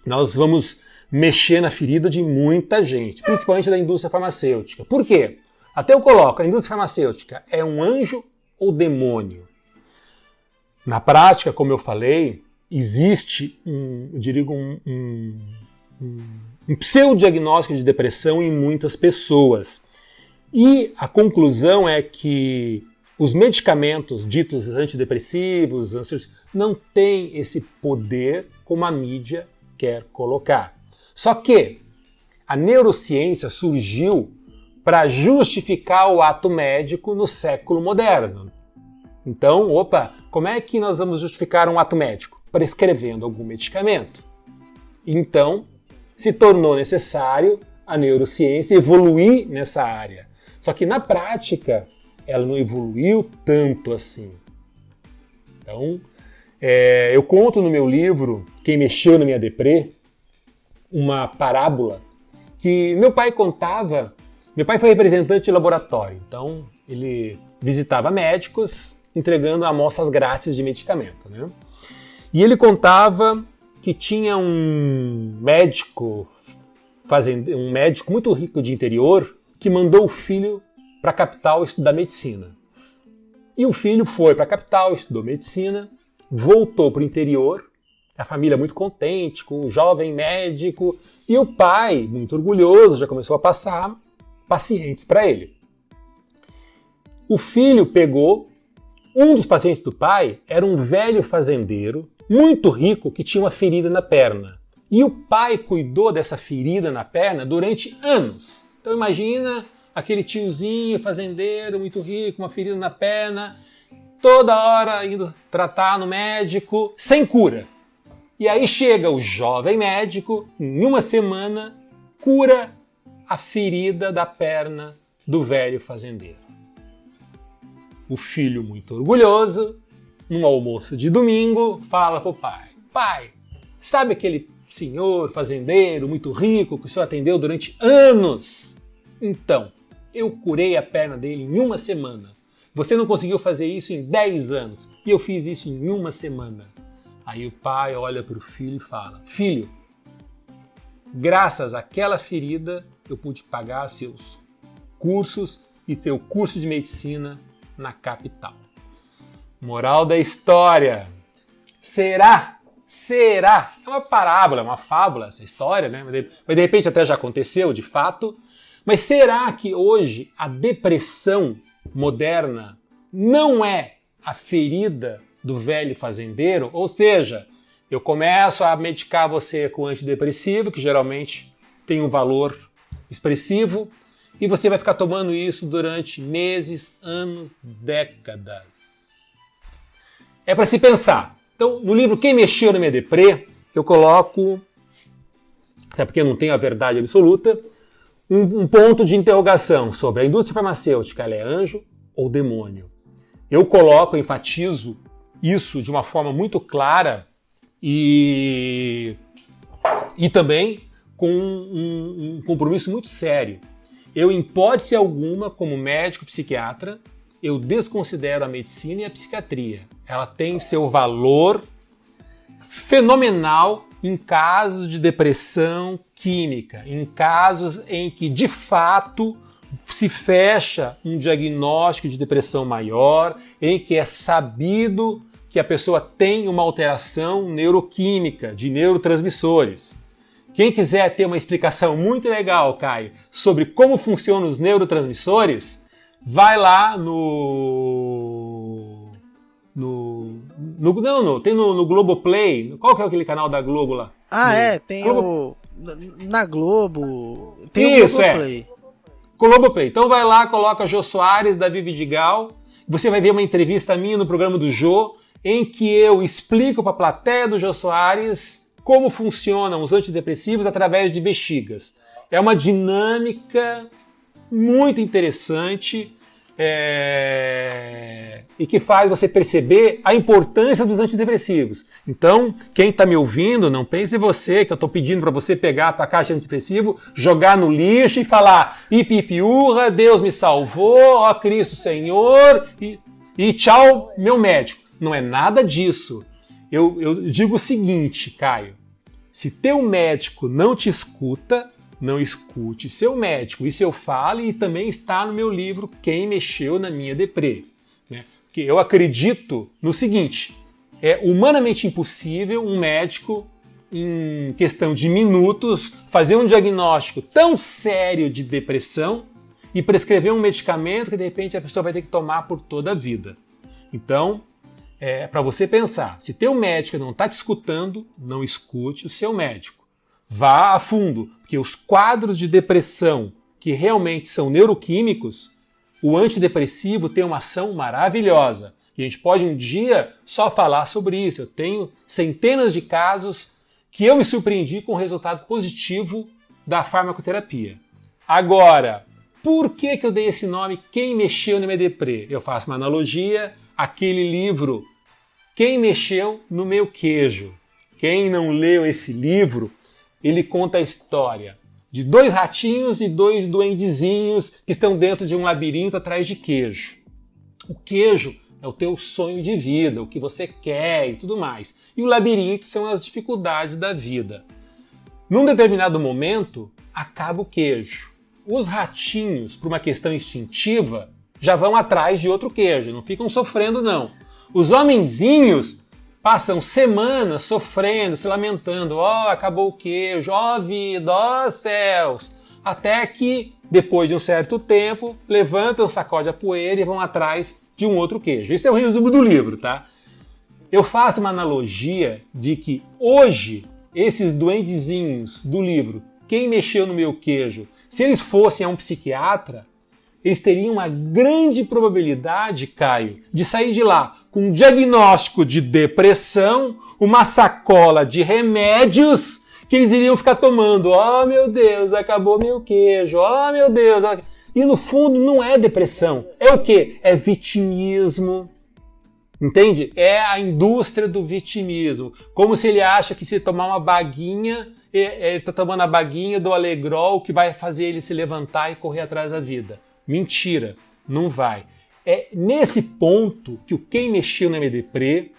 B: nós vamos mexer na ferida de muita gente, principalmente da indústria farmacêutica. Por quê? Até eu coloco, a indústria farmacêutica é um anjo ou demônio? Na prática, como eu falei, existe um pseudodiagnóstico de depressão em muitas pessoas. E a conclusão é que os medicamentos ditos antidepressivos, não têm esse poder como a mídia quer colocar. Só que a neurociência surgiu para justificar o ato médico no século moderno. Então, como é que nós vamos justificar um ato médico? Prescrevendo algum medicamento. Então, se tornou necessário a neurociência evoluir nessa área. Só que na prática, ela não evoluiu tanto assim. Então, eu conto no meu livro, Quem Mexeu na Minha Deprê, uma parábola que meu pai contava. Meu pai foi representante de laboratório, então ele visitava médicos entregando amostras grátis de medicamento, né? E ele contava que tinha um médico muito rico de interior que mandou o filho para a capital estudar medicina. E o filho foi para a capital, estudou medicina, voltou para o interior, a família muito contente com o jovem médico, e o pai, muito orgulhoso, já começou a passar pacientes para ele. O filho pegou, um dos pacientes do pai era um velho fazendeiro, muito rico, que tinha uma ferida na perna. E o pai cuidou dessa ferida na perna durante anos. Então imagina aquele tiozinho, fazendeiro, muito rico, uma ferida na perna. toda hora indo tratar no médico, sem cura. E aí chega o jovem médico, em uma semana, cura a ferida da perna do velho fazendeiro. O filho, muito orgulhoso, num almoço de domingo, fala pro pai: pai, sabe aquele senhor fazendeiro muito rico que o senhor atendeu durante anos? Então, eu curei a perna dele em uma semana. Você não conseguiu fazer isso em 10 anos e eu fiz isso em uma semana. Aí o pai olha para o filho e fala: filho, graças àquela ferida eu pude pagar seus cursos e teu curso de medicina na capital. Moral da história: será? É uma parábola, é uma fábula essa história, né? Mas de repente até já aconteceu de fato. Mas será que hoje a depressão moderna não é a ferida do velho fazendeiro? Ou seja, eu começo a medicar você com antidepressivo, que geralmente tem um valor expressivo, e você vai ficar tomando isso durante meses, anos, décadas. É para se pensar. Então, no livro Quem Mexeu na Minha Deprê, eu coloco, até porque eu não tenho a verdade absoluta, um ponto de interrogação sobre a indústria farmacêutica, ela é anjo ou demônio? Eu coloco, enfatizo isso de uma forma muito clara e também com um compromisso muito sério. Eu, em hipótese alguma, como médico psiquiatra, eu desconsidero a medicina e a psiquiatria. Ela tem seu valor fenomenal em casos de depressão química, em casos em que, de fato, se fecha um diagnóstico de depressão maior, em que é sabido que a pessoa tem uma alteração neuroquímica, de neurotransmissores. Quem quiser ter uma explicação muito legal, Caio, sobre como funcionam os neurotransmissores, vai lá tem no Globoplay. Qual que é aquele canal da Globo lá?
A: Tem Globo... na Globo. Tem
B: isso,
A: o Globoplay.
B: Globoplay. Então vai lá, coloca Jô Soares, Davi Vidigal. Você vai ver uma entrevista minha no programa do Jô, em que eu explico para a plateia do Jô Soares como funcionam os antidepressivos através de bexigas. É uma dinâmica muito interessante e que faz você perceber a importância dos antidepressivos. Então, quem está me ouvindo, não pense você que eu estou pedindo para você pegar a tua caixa de antidepressivo, jogar no lixo e falar ipipiurra, Deus me salvou, ó Cristo Senhor e tchau, meu médico. Não é nada disso. Eu digo o seguinte, Caio, se teu médico não te escuta, não escute seu médico. Isso eu falo e também está no meu livro Quem Mexeu na Minha Deprê. Né? Porque eu acredito no seguinte: é humanamente impossível um médico, em questão de minutos, fazer um diagnóstico tão sério de depressão e prescrever um medicamento que de repente a pessoa vai ter que tomar por toda a vida. Então, para você pensar, se teu médico não está te escutando, não escute o seu médico. Vá a fundo, porque os quadros de depressão que realmente são neuroquímicos, o antidepressivo tem uma ação maravilhosa. E a gente pode um dia só falar sobre isso. Eu tenho centenas de casos que eu me surpreendi com o resultado positivo da farmacoterapia. Agora, por que eu dei esse nome Quem Mexeu na Minha Deprê? Eu faço uma analogia àquele livro Quem Mexeu no Meu Queijo. Quem não leu esse livro, ele conta a história de 2 ratinhos e 2 duendezinhos que estão dentro de um labirinto atrás de queijo. O queijo é o teu sonho de vida, o que você quer e tudo mais. E o labirinto são as dificuldades da vida. Num determinado momento, acaba o queijo. Os ratinhos, por uma questão instintiva, já vão atrás de outro queijo, não ficam sofrendo não. Os homenzinhos passam semanas sofrendo, se lamentando. Acabou o queijo, vida, céus. Até que, depois de um certo tempo, levantam, sacodem a poeira e vão atrás de um outro queijo. Esse é o resumo do livro, tá? Eu faço uma analogia de que hoje, esses duendezinhos do livro Quem Mexeu no Meu Queijo, se eles fossem a um psiquiatra, eles teriam uma grande probabilidade, Caio, de sair de lá com um diagnóstico de depressão, uma sacola de remédios que eles iriam ficar tomando. Oh, meu Deus, acabou meu queijo. Oh, meu Deus. E no fundo não é depressão. É o quê? É vitimismo. Entende? É a indústria do vitimismo. Como se ele acha que se tomar uma baguinha, ele está tomando a baguinha do Alegrol que vai fazer ele se levantar e correr atrás da vida. Mentira, não vai. É nesse ponto que o Quem Mexeu na MDPrê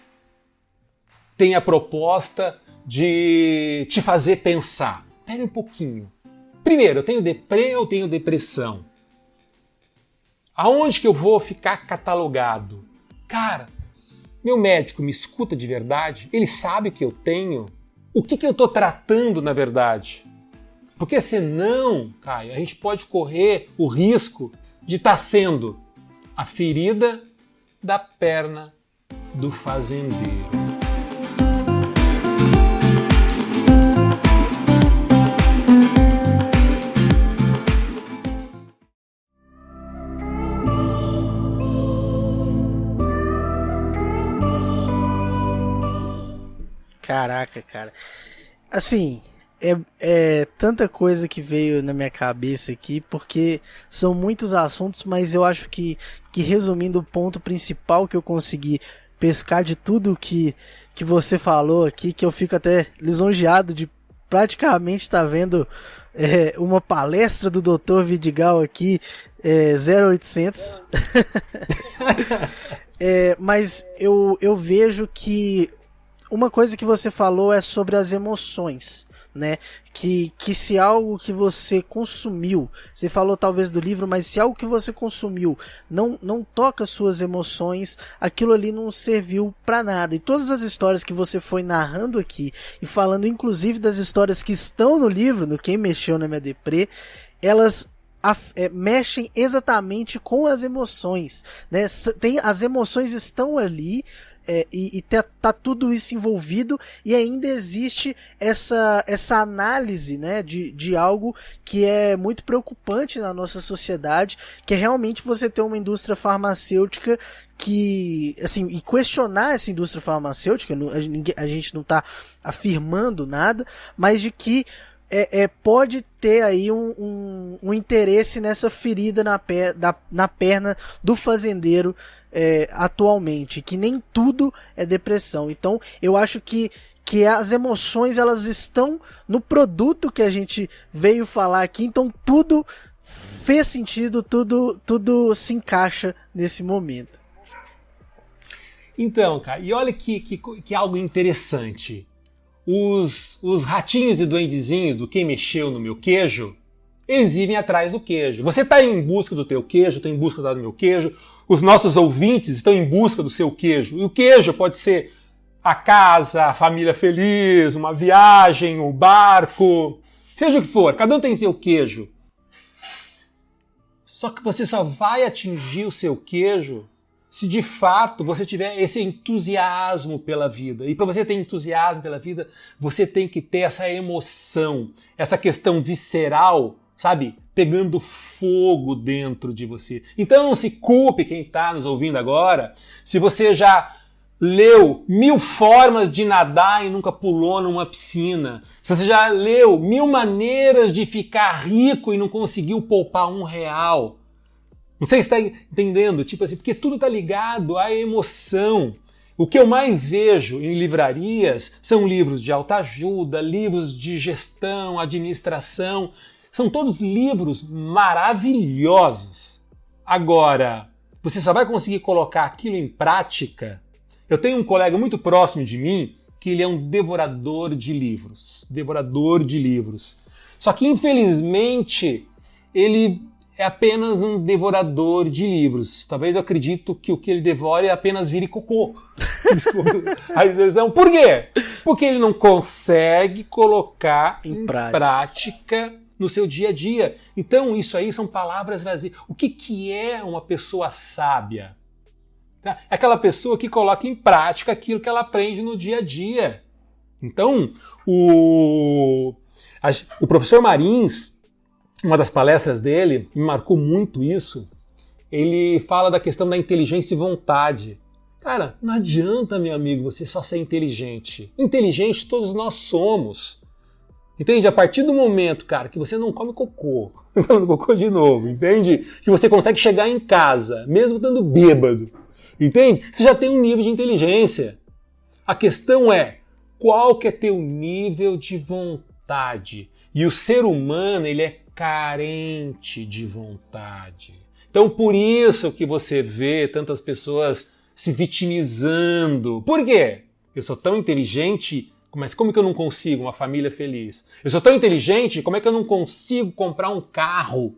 B: tem a proposta de te fazer pensar. Espera um pouquinho. Primeiro, eu tenho deprê ou tenho depressão? Aonde que eu vou ficar catalogado? Cara, meu médico me escuta de verdade? Ele sabe que eu tenho? O que eu estou tratando na verdade? Porque senão, Caio, a gente pode correr o risco de estar sendo a ferida da perna do fazendeiro.
A: Caraca, cara. Assim, é tanta coisa que veio na minha cabeça aqui, porque são muitos assuntos, mas eu acho que resumindo o ponto principal que eu consegui pescar de tudo que você falou aqui, que eu fico até lisonjeado de praticamente estar vendo uma palestra do Dr. Vidigal aqui, 0800. Mas eu vejo que uma coisa que você falou é sobre as emoções, né? Que se algo que você consumiu, você falou talvez do livro, mas se algo que você consumiu não toca suas emoções, aquilo ali não serviu pra nada. E todas as histórias que você foi narrando aqui, e falando inclusive das histórias que estão no livro, no Quem Mexeu na MDPrê, elas mexem exatamente com as emoções, né? As emoções estão ali, e tá tudo isso envolvido, e ainda existe essa análise, né, de algo que é muito preocupante na nossa sociedade, que é realmente você ter uma indústria farmacêutica que, assim, e questionar essa indústria farmacêutica, a gente não tá afirmando nada, mas de que pode ter aí um interesse nessa ferida na perna do fazendeiro atualmente, que nem tudo é depressão. Então eu acho que as emoções elas estão no produto que a gente veio falar aqui, então tudo fez sentido, tudo se encaixa nesse momento.
B: Então, cara, e olha que algo interessante. Os ratinhos e duendezinhos do Quem Mexeu no Meu Queijo, eles vivem atrás do queijo. Você está em busca do teu queijo, está em busca do meu queijo, os nossos ouvintes estão em busca do seu queijo. E o queijo pode ser a casa, a família feliz, uma viagem, um barco, seja o que for, cada um tem seu queijo. Só que você só vai atingir o seu queijo se de fato você tiver esse entusiasmo pela vida. E para você ter entusiasmo pela vida, você tem que ter essa emoção, essa questão visceral, sabe? Pegando fogo dentro de você. Então não se culpe quem está nos ouvindo agora, se você já leu 1000 formas de nadar e nunca pulou numa piscina, se você já leu 1000 maneiras de ficar rico e não conseguiu poupar R$1. Não sei se está entendendo, tipo assim, porque tudo está ligado à emoção. O que eu mais vejo em livrarias são livros de autoajuda, livros de gestão, administração. São todos livros maravilhosos. Agora, você só vai conseguir colocar aquilo em prática. Eu tenho um colega muito próximo de mim que ele é um devorador de livros. Devorador de livros. Só que, infelizmente, ele é apenas um devorador de livros. Talvez eu acredito que o que ele devora apenas vire cocô. Desculpa a expressão. Por quê? Porque ele não consegue colocar em prática no seu dia a dia. Então isso aí são palavras vazias. O que é uma pessoa sábia? Tá? É aquela pessoa que coloca em prática aquilo que ela aprende no dia a dia. Então o professor Marins, uma das palestras dele, me marcou muito isso, ele fala da questão da inteligência e vontade. Cara, não adianta, meu amigo, você só ser inteligente. Inteligente todos nós somos. Entende? A partir do momento, cara, que você não come cocô, não cocô de novo, entende? Que você consegue chegar em casa, mesmo estando bêbado, entende? Você já tem um nível de inteligência. A questão é, qual que é teu nível de vontade? E o ser humano, ele é carente de vontade. Então, por isso que você vê tantas pessoas se vitimizando. Por quê? Eu sou tão inteligente, mas como que eu não consigo uma família feliz? Eu sou tão inteligente, como é que eu não consigo comprar um carro?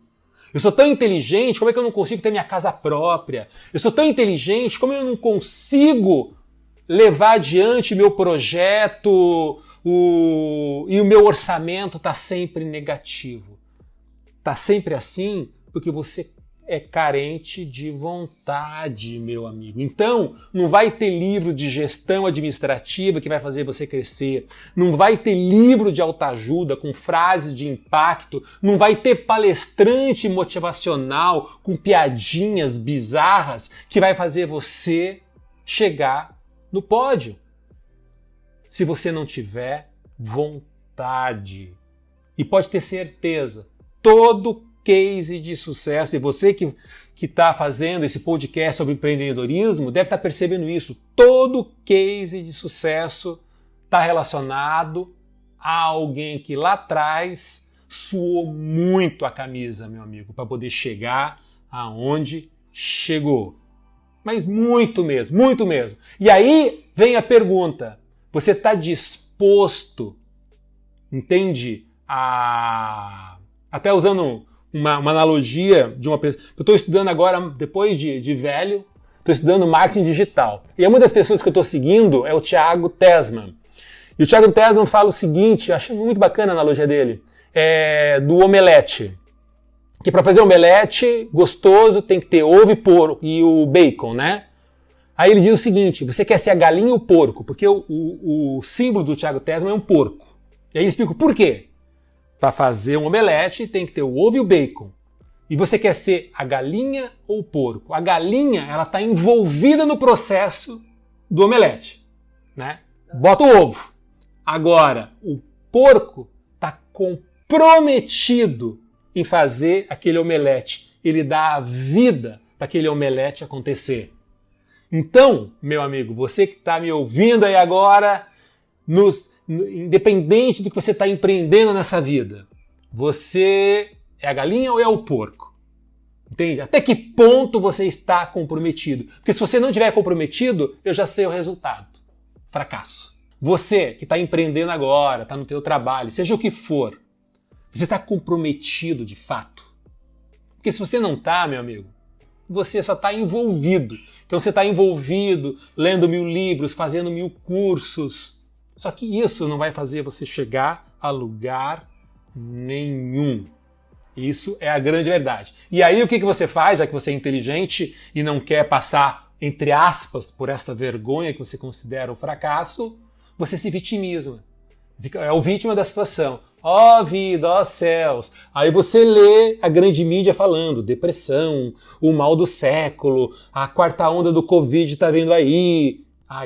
B: Eu sou tão inteligente, como é que eu não consigo ter minha casa própria? Eu sou tão inteligente, como eu não consigo levar adiante meu projeto e o meu orçamento está sempre negativo? Está sempre assim porque você é carente de vontade, meu amigo. Então, não vai ter livro de gestão administrativa que vai fazer você crescer. Não vai ter livro de autoajuda com frases de impacto. Não vai ter palestrante motivacional com piadinhas bizarras que vai fazer você chegar no pódio. Se você não tiver vontade. E pode ter certeza, todo case de sucesso, e você que está fazendo esse podcast sobre empreendedorismo deve estar percebendo isso. Todo case de sucesso está relacionado a alguém que lá atrás suou muito a camisa, meu amigo, para poder chegar aonde chegou. Mas muito mesmo, muito mesmo. E aí vem a pergunta, você está disposto, entende? Até usando uma analogia de uma pessoa. Eu estou estudando agora, depois de velho, estou estudando marketing digital. E uma das pessoas que eu estou seguindo é o Thiago Tessmann. E o Thiago Tessmann fala o seguinte, eu acho muito bacana a analogia dele, do omelete. Que para fazer omelete gostoso tem que ter ovo e porco e o bacon, né? Aí ele diz o seguinte, você quer ser a galinha ou o porco? Porque o símbolo do Thiago Tessmann é um porco. E aí ele explica por quê. Para fazer um omelete tem que ter o ovo e o bacon. E você quer ser a galinha ou o porco? A galinha, ela está envolvida no processo do omelete, né? Bota o ovo. Agora, o porco está comprometido em fazer aquele omelete. Ele dá a vida para aquele omelete acontecer. Então, meu amigo, você que está me ouvindo aí agora, independente do que você está empreendendo nessa vida, você é a galinha ou é o porco? Entende? Até que ponto você está comprometido? Porque se você não estiver comprometido, eu já sei o resultado. Fracasso. Você que está empreendendo agora, está no teu trabalho, seja o que for, você está comprometido de fato? Porque se você não está, meu amigo, você só está envolvido. Então você está envolvido, lendo 1000 livros, fazendo 1000 cursos. Só que isso não vai fazer você chegar a lugar nenhum. Isso é a grande verdade. E aí o que você faz, já que você é inteligente e não quer passar, entre aspas, por essa vergonha que você considera um fracasso, você se vitimiza. É o vítima da situação. Ó vida, ó céus. Aí você lê a grande mídia falando depressão, o mal do século, a quarta onda do Covid tá vindo aí.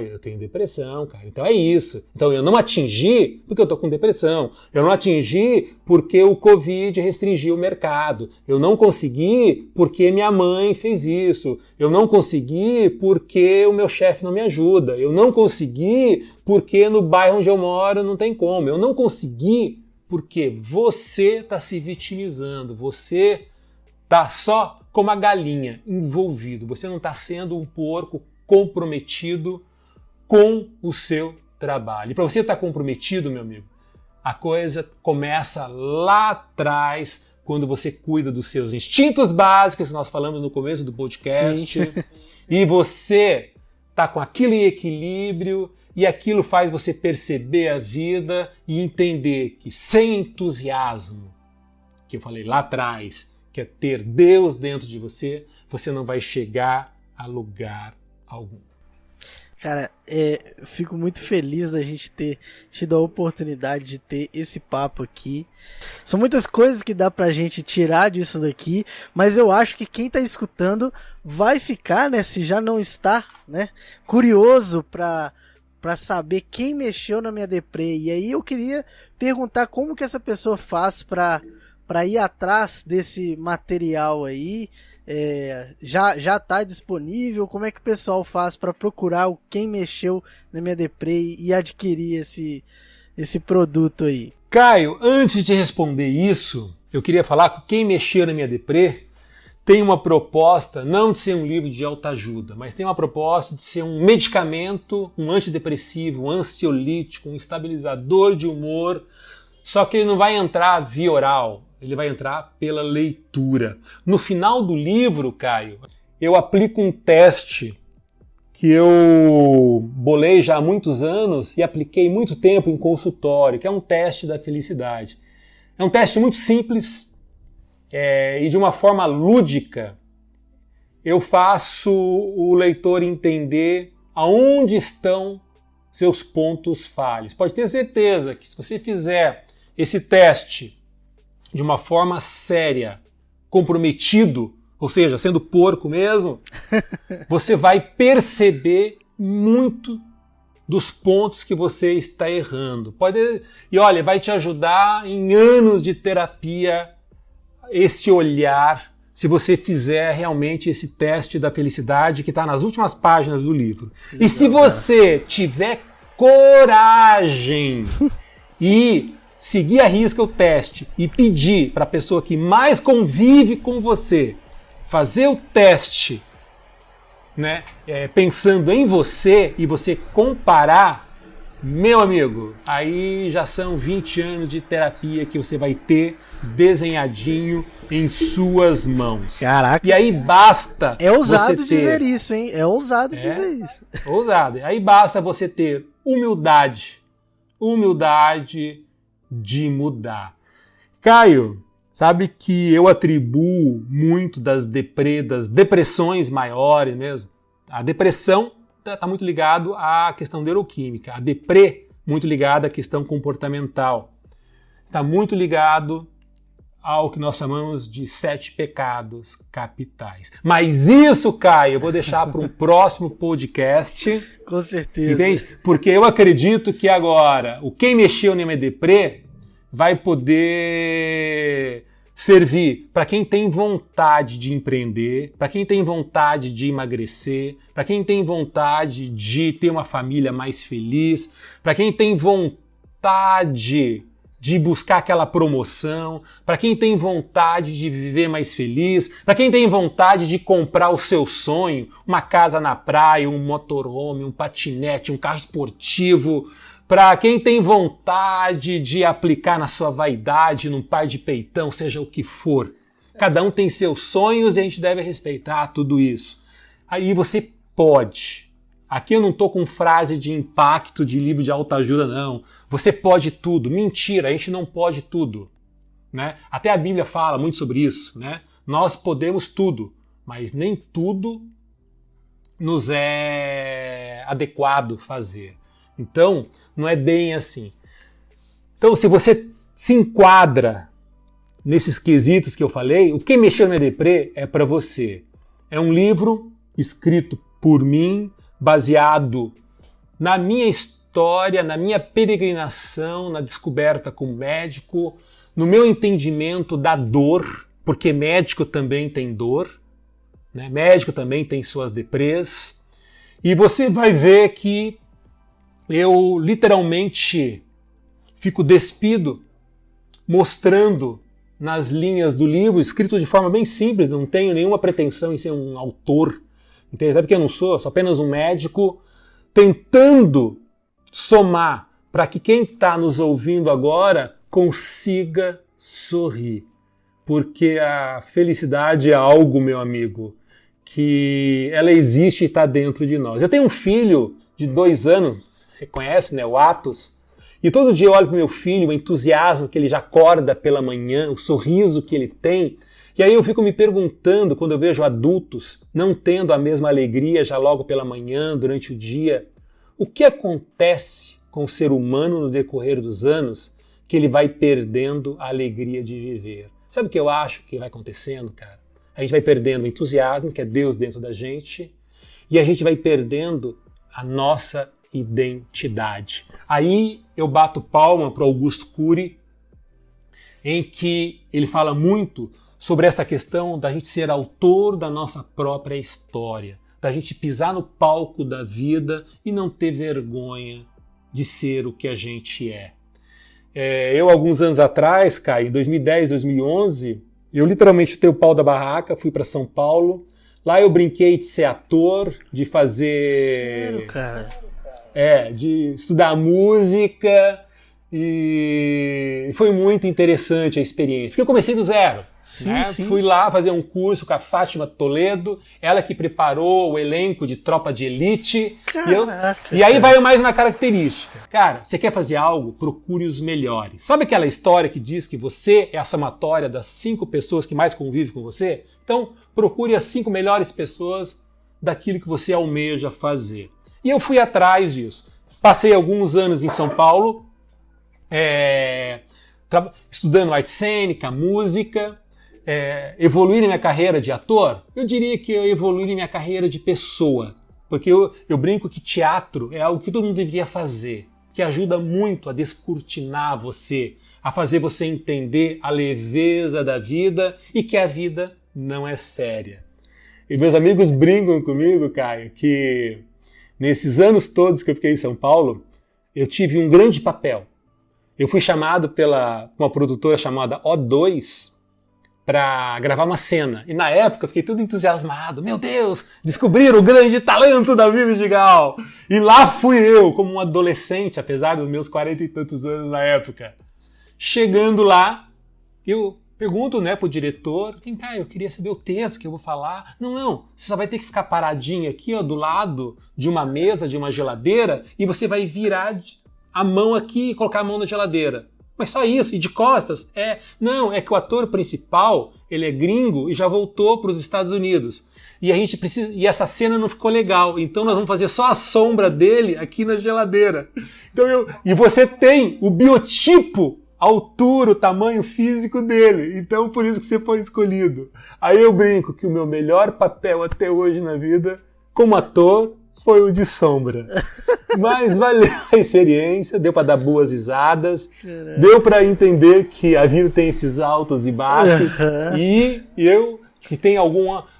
B: Eu tenho depressão, cara. Então é isso. Então eu não atingi porque eu tô com depressão. Eu não atingi porque o Covid restringiu o mercado. Eu não consegui porque minha mãe fez isso. Eu não consegui porque o meu chefe não me ajuda. Eu não consegui porque no bairro onde eu moro não tem como. Eu não consegui porque você está se vitimizando. Você tá só como a galinha, envolvido. Você não está sendo um porco comprometido com o seu trabalho. E para você estar comprometido, meu amigo, a coisa começa lá atrás, quando você cuida dos seus instintos básicos, que nós falamos no começo do podcast, e você está com aquilo em equilíbrio, e aquilo faz você perceber a vida e entender que sem entusiasmo, que eu falei lá atrás, que é ter Deus dentro de você, você não vai chegar a lugar algum.
A: Cara, fico muito feliz da gente ter tido a oportunidade de ter esse papo aqui. São muitas coisas que dá pra gente tirar disso daqui, mas eu acho que quem tá escutando vai ficar, né, se já não está, né, curioso pra saber quem mexeu na minha deprê. E aí eu queria perguntar como que essa pessoa faz pra ir atrás desse material aí. Já tá disponível? Como é que o pessoal faz para procurar quem mexeu na minha deprê e adquirir esse produto aí?
B: Caio, antes de responder isso, eu queria falar que quem mexeu na minha deprê tem uma proposta, não de ser um livro de autoajuda, mas tem uma proposta de ser um medicamento, um antidepressivo, um ansiolítico, um estabilizador de humor, só que ele não vai entrar via oral. Ele vai entrar pela leitura. No final do livro, Caio, eu aplico um teste que eu bolei já há muitos anos e apliquei muito tempo em consultório, que é um teste da felicidade. É um teste muito simples e de uma forma lúdica. Eu faço o leitor entender aonde estão seus pontos falhos. Pode ter certeza que se você fizer esse teste de uma forma séria, comprometido, ou seja, sendo porco mesmo, você vai perceber muito dos pontos que você está errando. E olha, vai te ajudar em anos de terapia esse olhar, se você fizer realmente esse teste da felicidade que está nas últimas páginas do livro. Legal, e se você tiver coragem e seguir à risca o teste e pedir para a pessoa que mais convive com você fazer o teste, né, pensando em você e você comparar, meu amigo, aí já são 20 anos de terapia que você vai ter desenhadinho em suas mãos.
A: Caraca.
B: E aí basta...
A: É ousado dizer isso, hein? É ousado dizer isso.
B: Ousado. Aí basta você ter humildade de mudar. Caio, sabe que eu atribuo muito das depressões maiores mesmo. A depressão está muito ligado à questão neuroquímica. A deprê, muito ligada à questão comportamental. Está muito ligado ao que nós chamamos de 7 pecados capitais. Mas isso, Caio, eu vou deixar para um próximo podcast.
A: Com certeza.
B: Entende? Porque eu acredito que agora o Quem Mexeu na Minha Deprê vai poder servir para quem tem vontade de empreender, para quem tem vontade de emagrecer, para quem tem vontade de ter uma família mais feliz, para quem tem vontade de buscar aquela promoção, para quem tem vontade de viver mais feliz, para quem tem vontade de comprar o seu sonho, uma casa na praia, um motorhome, um patinete, um carro esportivo, para quem tem vontade de aplicar na sua vaidade, num par de peitão, seja o que for. Cada um tem seus sonhos e a gente deve respeitar tudo isso. Aí você pode. Aqui eu não estou com frase de impacto de livro de autoajuda, não. Você pode tudo. Mentira, a gente não pode tudo. Né? Até a Bíblia fala muito sobre isso. Né? Nós podemos tudo, mas nem tudo nos é adequado fazer. Então, não é bem assim. Então, se você se enquadra nesses quesitos que eu falei, o Quem Mexeu na Minha Deprê é para você. É um livro escrito por mim, baseado na minha história, na minha peregrinação, na descoberta como médico, no meu entendimento da dor, porque médico também tem dor, né? Médico também tem suas deprês. E você vai ver que eu literalmente fico despido mostrando nas linhas do livro, escrito de forma bem simples, não tenho nenhuma pretensão em ser um autor, entende? Até porque eu não sou apenas um médico tentando somar para que quem está nos ouvindo agora consiga sorrir. Porque a felicidade é algo, meu amigo, que ela existe e está dentro de nós. Eu tenho um filho de 2 anos, você conhece, né, o Atos? E todo dia eu olho para o meu filho, o entusiasmo que ele já acorda pela manhã, o sorriso que ele tem. E aí eu fico me perguntando, quando eu vejo adultos não tendo a mesma alegria já logo pela manhã, durante o dia, o que acontece com o ser humano no decorrer dos anos que ele vai perdendo a alegria de viver? Sabe o que eu acho que vai acontecendo, cara? A gente vai perdendo o entusiasmo, que é Deus dentro da gente, e a gente vai perdendo a nossa identidade. Aí eu bato palma para Augusto Cury, em que ele fala muito sobre essa questão da gente ser autor da nossa própria história, da gente pisar no palco da vida e não ter vergonha de ser o que a gente é. Eu, alguns anos atrás, Caio, em 2010, 2011, eu literalmente chutei o pau da barraca, fui para São Paulo. Lá eu brinquei de ser ator, de fazer...
A: Sério, cara?
B: De estudar música, e foi muito interessante a experiência. Porque eu comecei do zero.
A: Sim, sim.
B: Fui lá fazer um curso com a Fátima Toledo, ela que preparou o elenco de Tropa de Elite.
A: Caraca,
B: e aí vai mais uma característica. Cara, você quer fazer algo? Procure os melhores. Sabe aquela história que diz que você é a somatória das 5 pessoas que mais convivem com você? Então, procure as 5 melhores pessoas daquilo que você almeja fazer. E eu fui atrás disso. Passei alguns anos em São Paulo, estudando arte cênica, música. Evoluir na minha carreira de ator? Eu diria que eu evoluí na minha carreira de pessoa, porque eu brinco que teatro é algo que todo mundo deveria fazer, que ajuda muito a descortinar você, a fazer você entender a leveza da vida e que a vida não é séria. E meus amigos brincam comigo, Caio, que nesses anos todos que eu fiquei em São Paulo, eu tive um grande papel. Eu fui chamado pela uma produtora chamada O2 para gravar uma cena. E na época eu fiquei todo entusiasmado. Meu Deus, descobriram o grande talento da Vidigal. E lá fui eu, como um adolescente, apesar dos meus 40 e tantos anos na época. Chegando lá, eu pergunto, pro diretor, vem cá, eu queria saber o texto que eu vou falar. Não, você só vai ter que ficar paradinho aqui, do lado de uma mesa, de uma geladeira, e você vai virar a mão aqui e colocar a mão na geladeira. Mas só isso, e de costas? Não, é que o ator principal, ele é gringo e já voltou para os Estados Unidos. E a gente precisa, e essa cena não ficou legal, então nós vamos fazer só a sombra dele aqui na geladeira. Então e você tem o biotipo, a altura, o tamanho físico dele, então por isso que você foi escolhido. Aí eu brinco que o meu melhor papel até hoje na vida, como ator, foi o de sombra. Mas valeu a experiência, deu para dar boas risadas, deu para entender que a vida tem esses altos e baixos, e se tem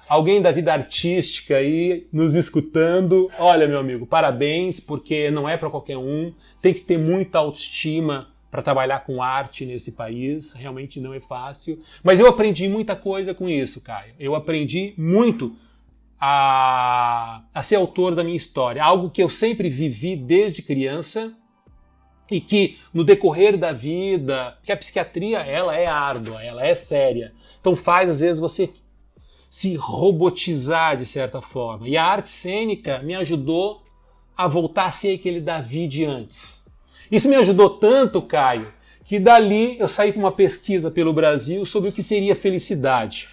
B: alguém da vida artística aí nos escutando, olha, meu amigo, parabéns, porque não é para qualquer um, tem que ter muita autoestima para trabalhar com arte nesse país, realmente não é fácil. Mas eu aprendi muita coisa com isso, Caio. Eu aprendi muito a ser autor da minha história, algo que eu sempre vivi desde criança e que no decorrer da vida, que a psiquiatria ela é árdua, ela é séria, então faz às vezes você se robotizar de certa forma, e a arte cênica me ajudou a voltar a ser aquele Davi de antes. Isso me ajudou tanto, Caio, que dali eu saí com uma pesquisa pelo Brasil sobre o que seria felicidade.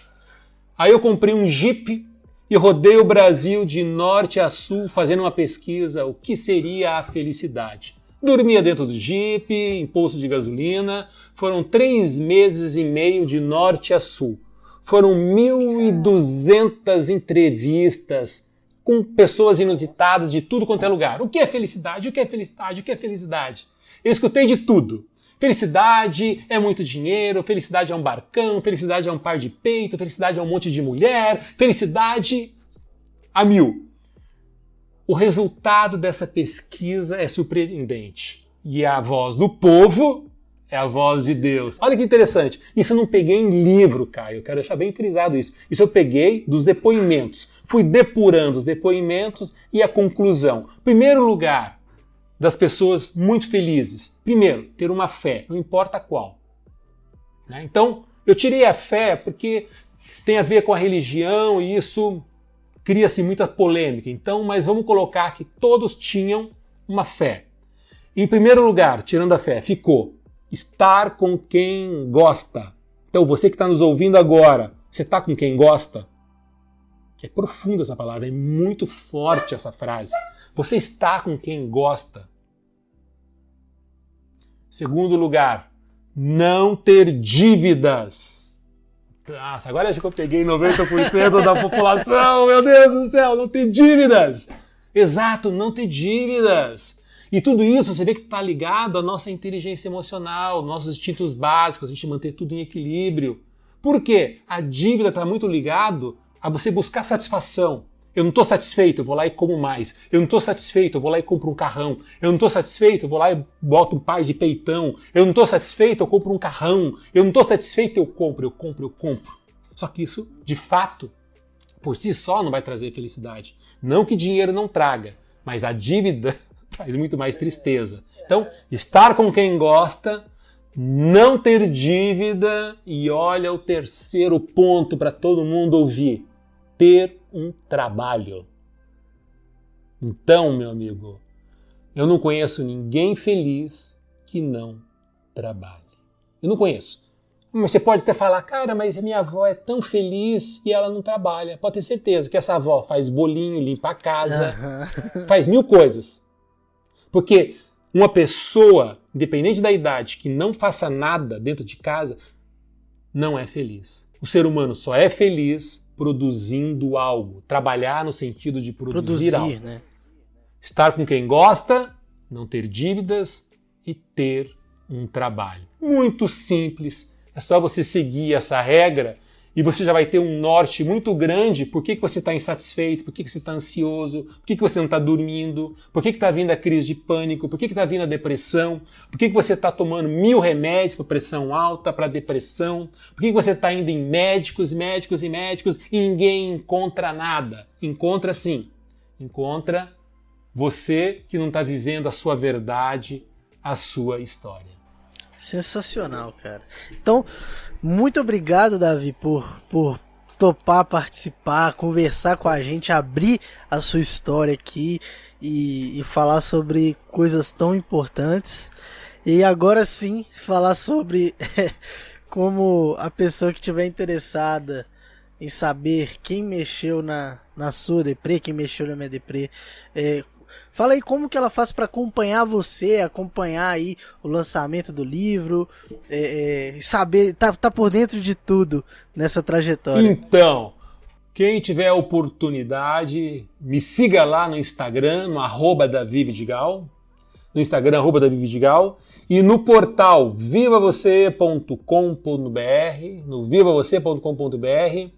B: Aí eu comprei um Jeep e rodei o Brasil de norte a sul fazendo uma pesquisa, o que seria a felicidade. Dormia dentro do Jeep, em posto de gasolina, foram 3 meses e meio de norte a sul. Foram 1.200 entrevistas com pessoas inusitadas de tudo quanto é lugar. O que é felicidade? O que é felicidade? O que é felicidade? Eu escutei de tudo. Felicidade é muito dinheiro, felicidade é um barcão, felicidade é um par de peito, felicidade é um monte de mulher, felicidade a 1000. O resultado dessa pesquisa é surpreendente. E a voz do povo é a voz de Deus. Olha que interessante. Isso eu não peguei em livro, Caio. Eu quero deixar bem frisado isso. Isso eu peguei dos depoimentos. Fui depurando os depoimentos e a conclusão. Primeiro lugar, das pessoas muito felizes. Primeiro, ter uma fé, não importa qual. Então, eu tirei a fé porque tem a ver com a religião e isso cria-se muita polêmica. Então, mas vamos colocar que todos tinham uma fé. Em primeiro lugar, tirando a fé, ficou estar com quem gosta. Então, você que está nos ouvindo agora, você está com quem gosta? É profunda essa palavra, é muito forte essa frase. Você está com quem gosta. Segundo lugar, não ter dívidas. Nossa, agora acho que eu peguei 90% da população, meu Deus do céu, não ter dívidas. Exato, não ter dívidas. E tudo isso você vê que está ligado à nossa inteligência emocional, nossos instintos básicos, a gente manter tudo em equilíbrio. Por quê? A dívida está muito ligado a você buscar satisfação. Eu não estou satisfeito, eu vou lá e como mais. Eu não estou satisfeito, eu vou lá e compro um carrão. Eu não estou satisfeito, eu vou lá e boto um par de peitão. Eu não estou satisfeito, eu compro um carrão. Eu não estou satisfeito, eu compro. Só que isso, de fato, por si só não vai trazer felicidade. Não que dinheiro não traga, mas a dívida traz muito mais tristeza. Então, estar com quem gosta, não ter dívida e olha o terceiro ponto para todo mundo ouvir. Ter um trabalho. Então, meu amigo, eu não conheço ninguém feliz que não trabalhe. Eu não conheço. Mas você pode até falar, cara, mas a minha avó é tão feliz e ela não trabalha. Pode ter certeza que essa avó faz bolinho, limpa a casa, faz 1000 coisas. Porque uma pessoa, independente da idade, que não faça nada dentro de casa, não é feliz. O ser humano só é feliz produzindo algo. Trabalhar no sentido de produzir algo.
A: Né?
B: Estar com quem gosta, não ter dívidas e ter um trabalho. Muito simples. É só você seguir essa regra e você já vai ter um norte muito grande. Por que você está insatisfeito? Por que você está ansioso? Por que você não está dormindo? Por que está vindo a crise de pânico? Por que está vindo a depressão? Por que você está tomando 1000 remédios para pressão alta, para depressão? Por que você está indo em médicos e ninguém encontra nada? Encontra sim. Encontra você que não está vivendo a sua verdade, a sua história.
A: Sensacional, cara. Então, muito obrigado, Davi, por topar participar, conversar com a gente, abrir a sua história aqui e falar sobre coisas tão importantes. E agora sim, falar sobre como a pessoa que estiver interessada em saber quem mexeu na sua deprê, quem mexeu na minha deprê, fala aí como que ela faz para acompanhar você, acompanhar aí o lançamento do livro, saber, tá por dentro de tudo nessa trajetória.
B: Então, quem tiver a oportunidade, me siga lá no Instagram, no @DaviVidigal, no Instagram @DaviVidigal, e no portal vivavocê.com.br, no vivavocê.com.br.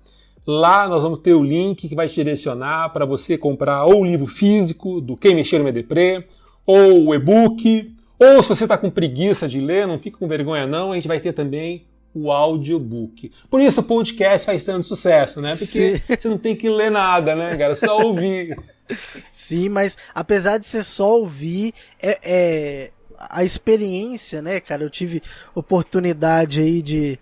B: Lá nós vamos ter o link que vai te direcionar para você comprar ou o livro físico do Quem Mexeu no Meu Deprê, ou o e-book, ou se você está com preguiça de ler, não fica com vergonha não, a gente vai ter também o audiobook. Por isso o podcast faz tanto sucesso, né? Porque você não tem que ler nada, né, cara? É só ouvir.
A: Sim, mas apesar de ser só ouvir, a experiência, né, cara? Eu tive oportunidade aí de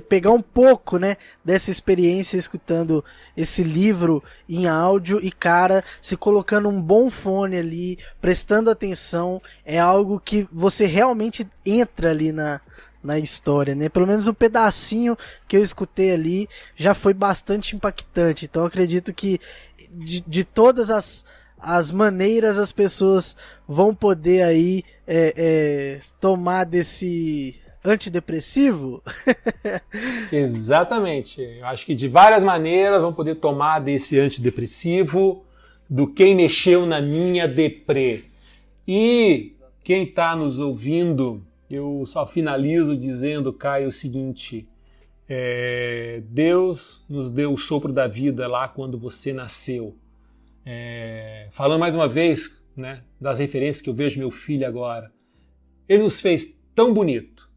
A: pegar um pouco, né, dessa experiência escutando esse livro em áudio e, cara, se colocando um bom fone ali, prestando atenção, é algo que você realmente entra ali na história, né? Pelo menos o pedacinho que eu escutei ali já foi bastante impactante. Então eu acredito que de todas as maneiras as pessoas vão poder aí tomar desse antidepressivo?
B: Exatamente. Eu acho que de várias maneiras vão poder tomar desse antidepressivo, do Quem Mexeu na Minha Deprê. E quem está nos ouvindo, eu só finalizo dizendo, Caio, o seguinte: Deus nos deu o sopro da vida lá quando você nasceu. Falando mais uma vez, né, das referências que eu vejo meu filho agora, ele nos fez tão bonito,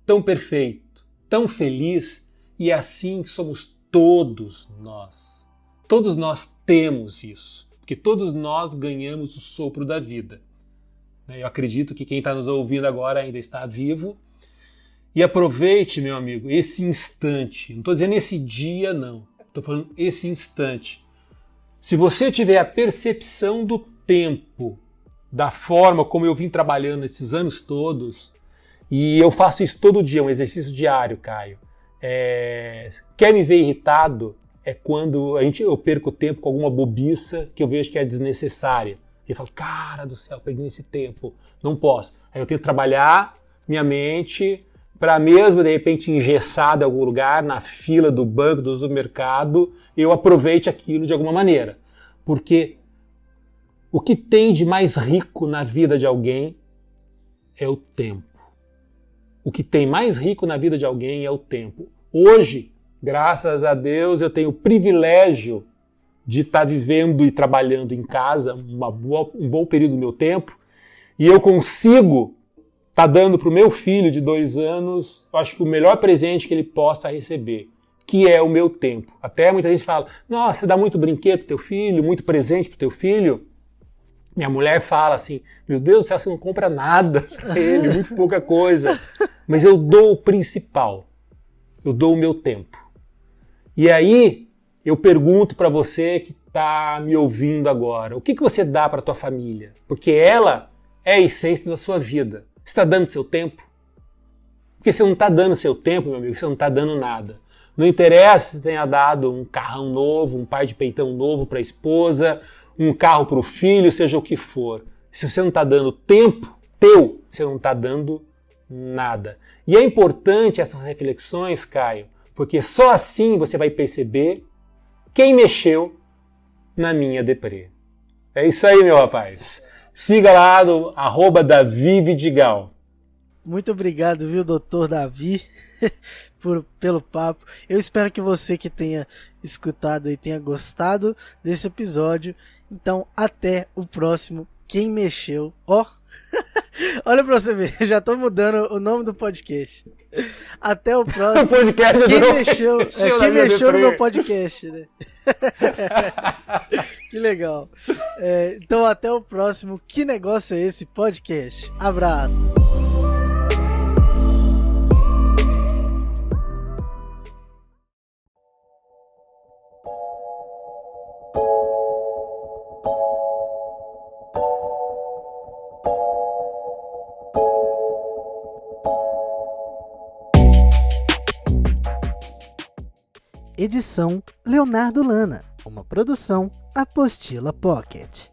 B: tão perfeito, tão feliz, e assim somos todos nós. Todos nós temos isso, porque todos nós ganhamos o sopro da vida. Eu acredito que quem está nos ouvindo agora ainda está vivo. E aproveite, meu amigo, esse instante. Não estou dizendo esse dia, não. Estou falando esse instante. Se você tiver a percepção do tempo, da forma como eu vim trabalhando esses anos todos, e eu faço isso todo dia, um exercício diário, Caio. Quer me ver irritado? é quando eu perco tempo com alguma bobiça que eu vejo que é desnecessária. E eu falo, cara do céu, perdi esse tempo, não posso. Aí eu tenho que trabalhar minha mente para mesmo, de repente, engessado em algum lugar, na fila do banco, do supermercado, eu aproveite aquilo de alguma maneira. Porque o que tem de mais rico na vida de alguém é o tempo. O que tem mais rico na vida de alguém é o tempo. Hoje, graças a Deus, eu tenho o privilégio de estar vivendo e trabalhando em casa um bom período do meu tempo, e eu consigo estar dando para o meu filho de 2 anos, eu acho que o melhor presente que ele possa receber, que é o meu tempo. Até muita gente fala, nossa, você dá muito brinquedo para teu filho, muito presente para teu filho. Minha mulher fala assim, meu Deus do céu, você não compra nada para ele, muito pouca coisa. Mas eu dou o principal, eu dou o meu tempo. E aí, eu pergunto para você que está me ouvindo agora, o que você dá para a tua família? Porque ela é a essência da sua vida. Você está dando seu tempo? Porque você não está dando seu tempo, meu amigo, você não está dando nada. Não interessa se você tenha dado um carrão novo, um par de peitão novo para a esposa, um carro para o filho, seja o que for. Se você não está dando tempo teu, você não está dando nada. E é importante essas reflexões, Caio, porque só assim você vai perceber quem mexeu na minha deprê. É isso aí, meu rapaz. Siga lá no @Davi Vidigal.
A: Muito obrigado, viu, doutor Davi, pelo papo. Eu espero que você que tenha escutado e tenha gostado desse episódio. Então, até o próximo Quem Mexeu. Ó, olha pra você ver, já tô mudando o nome do podcast. Até o próximo. Quem mexeu no meu podcast, né? Que legal. Então, até o próximo Que Negócio é Esse podcast? Abraço. Edição Leonardo Lana. Uma produção Apostila Pocket.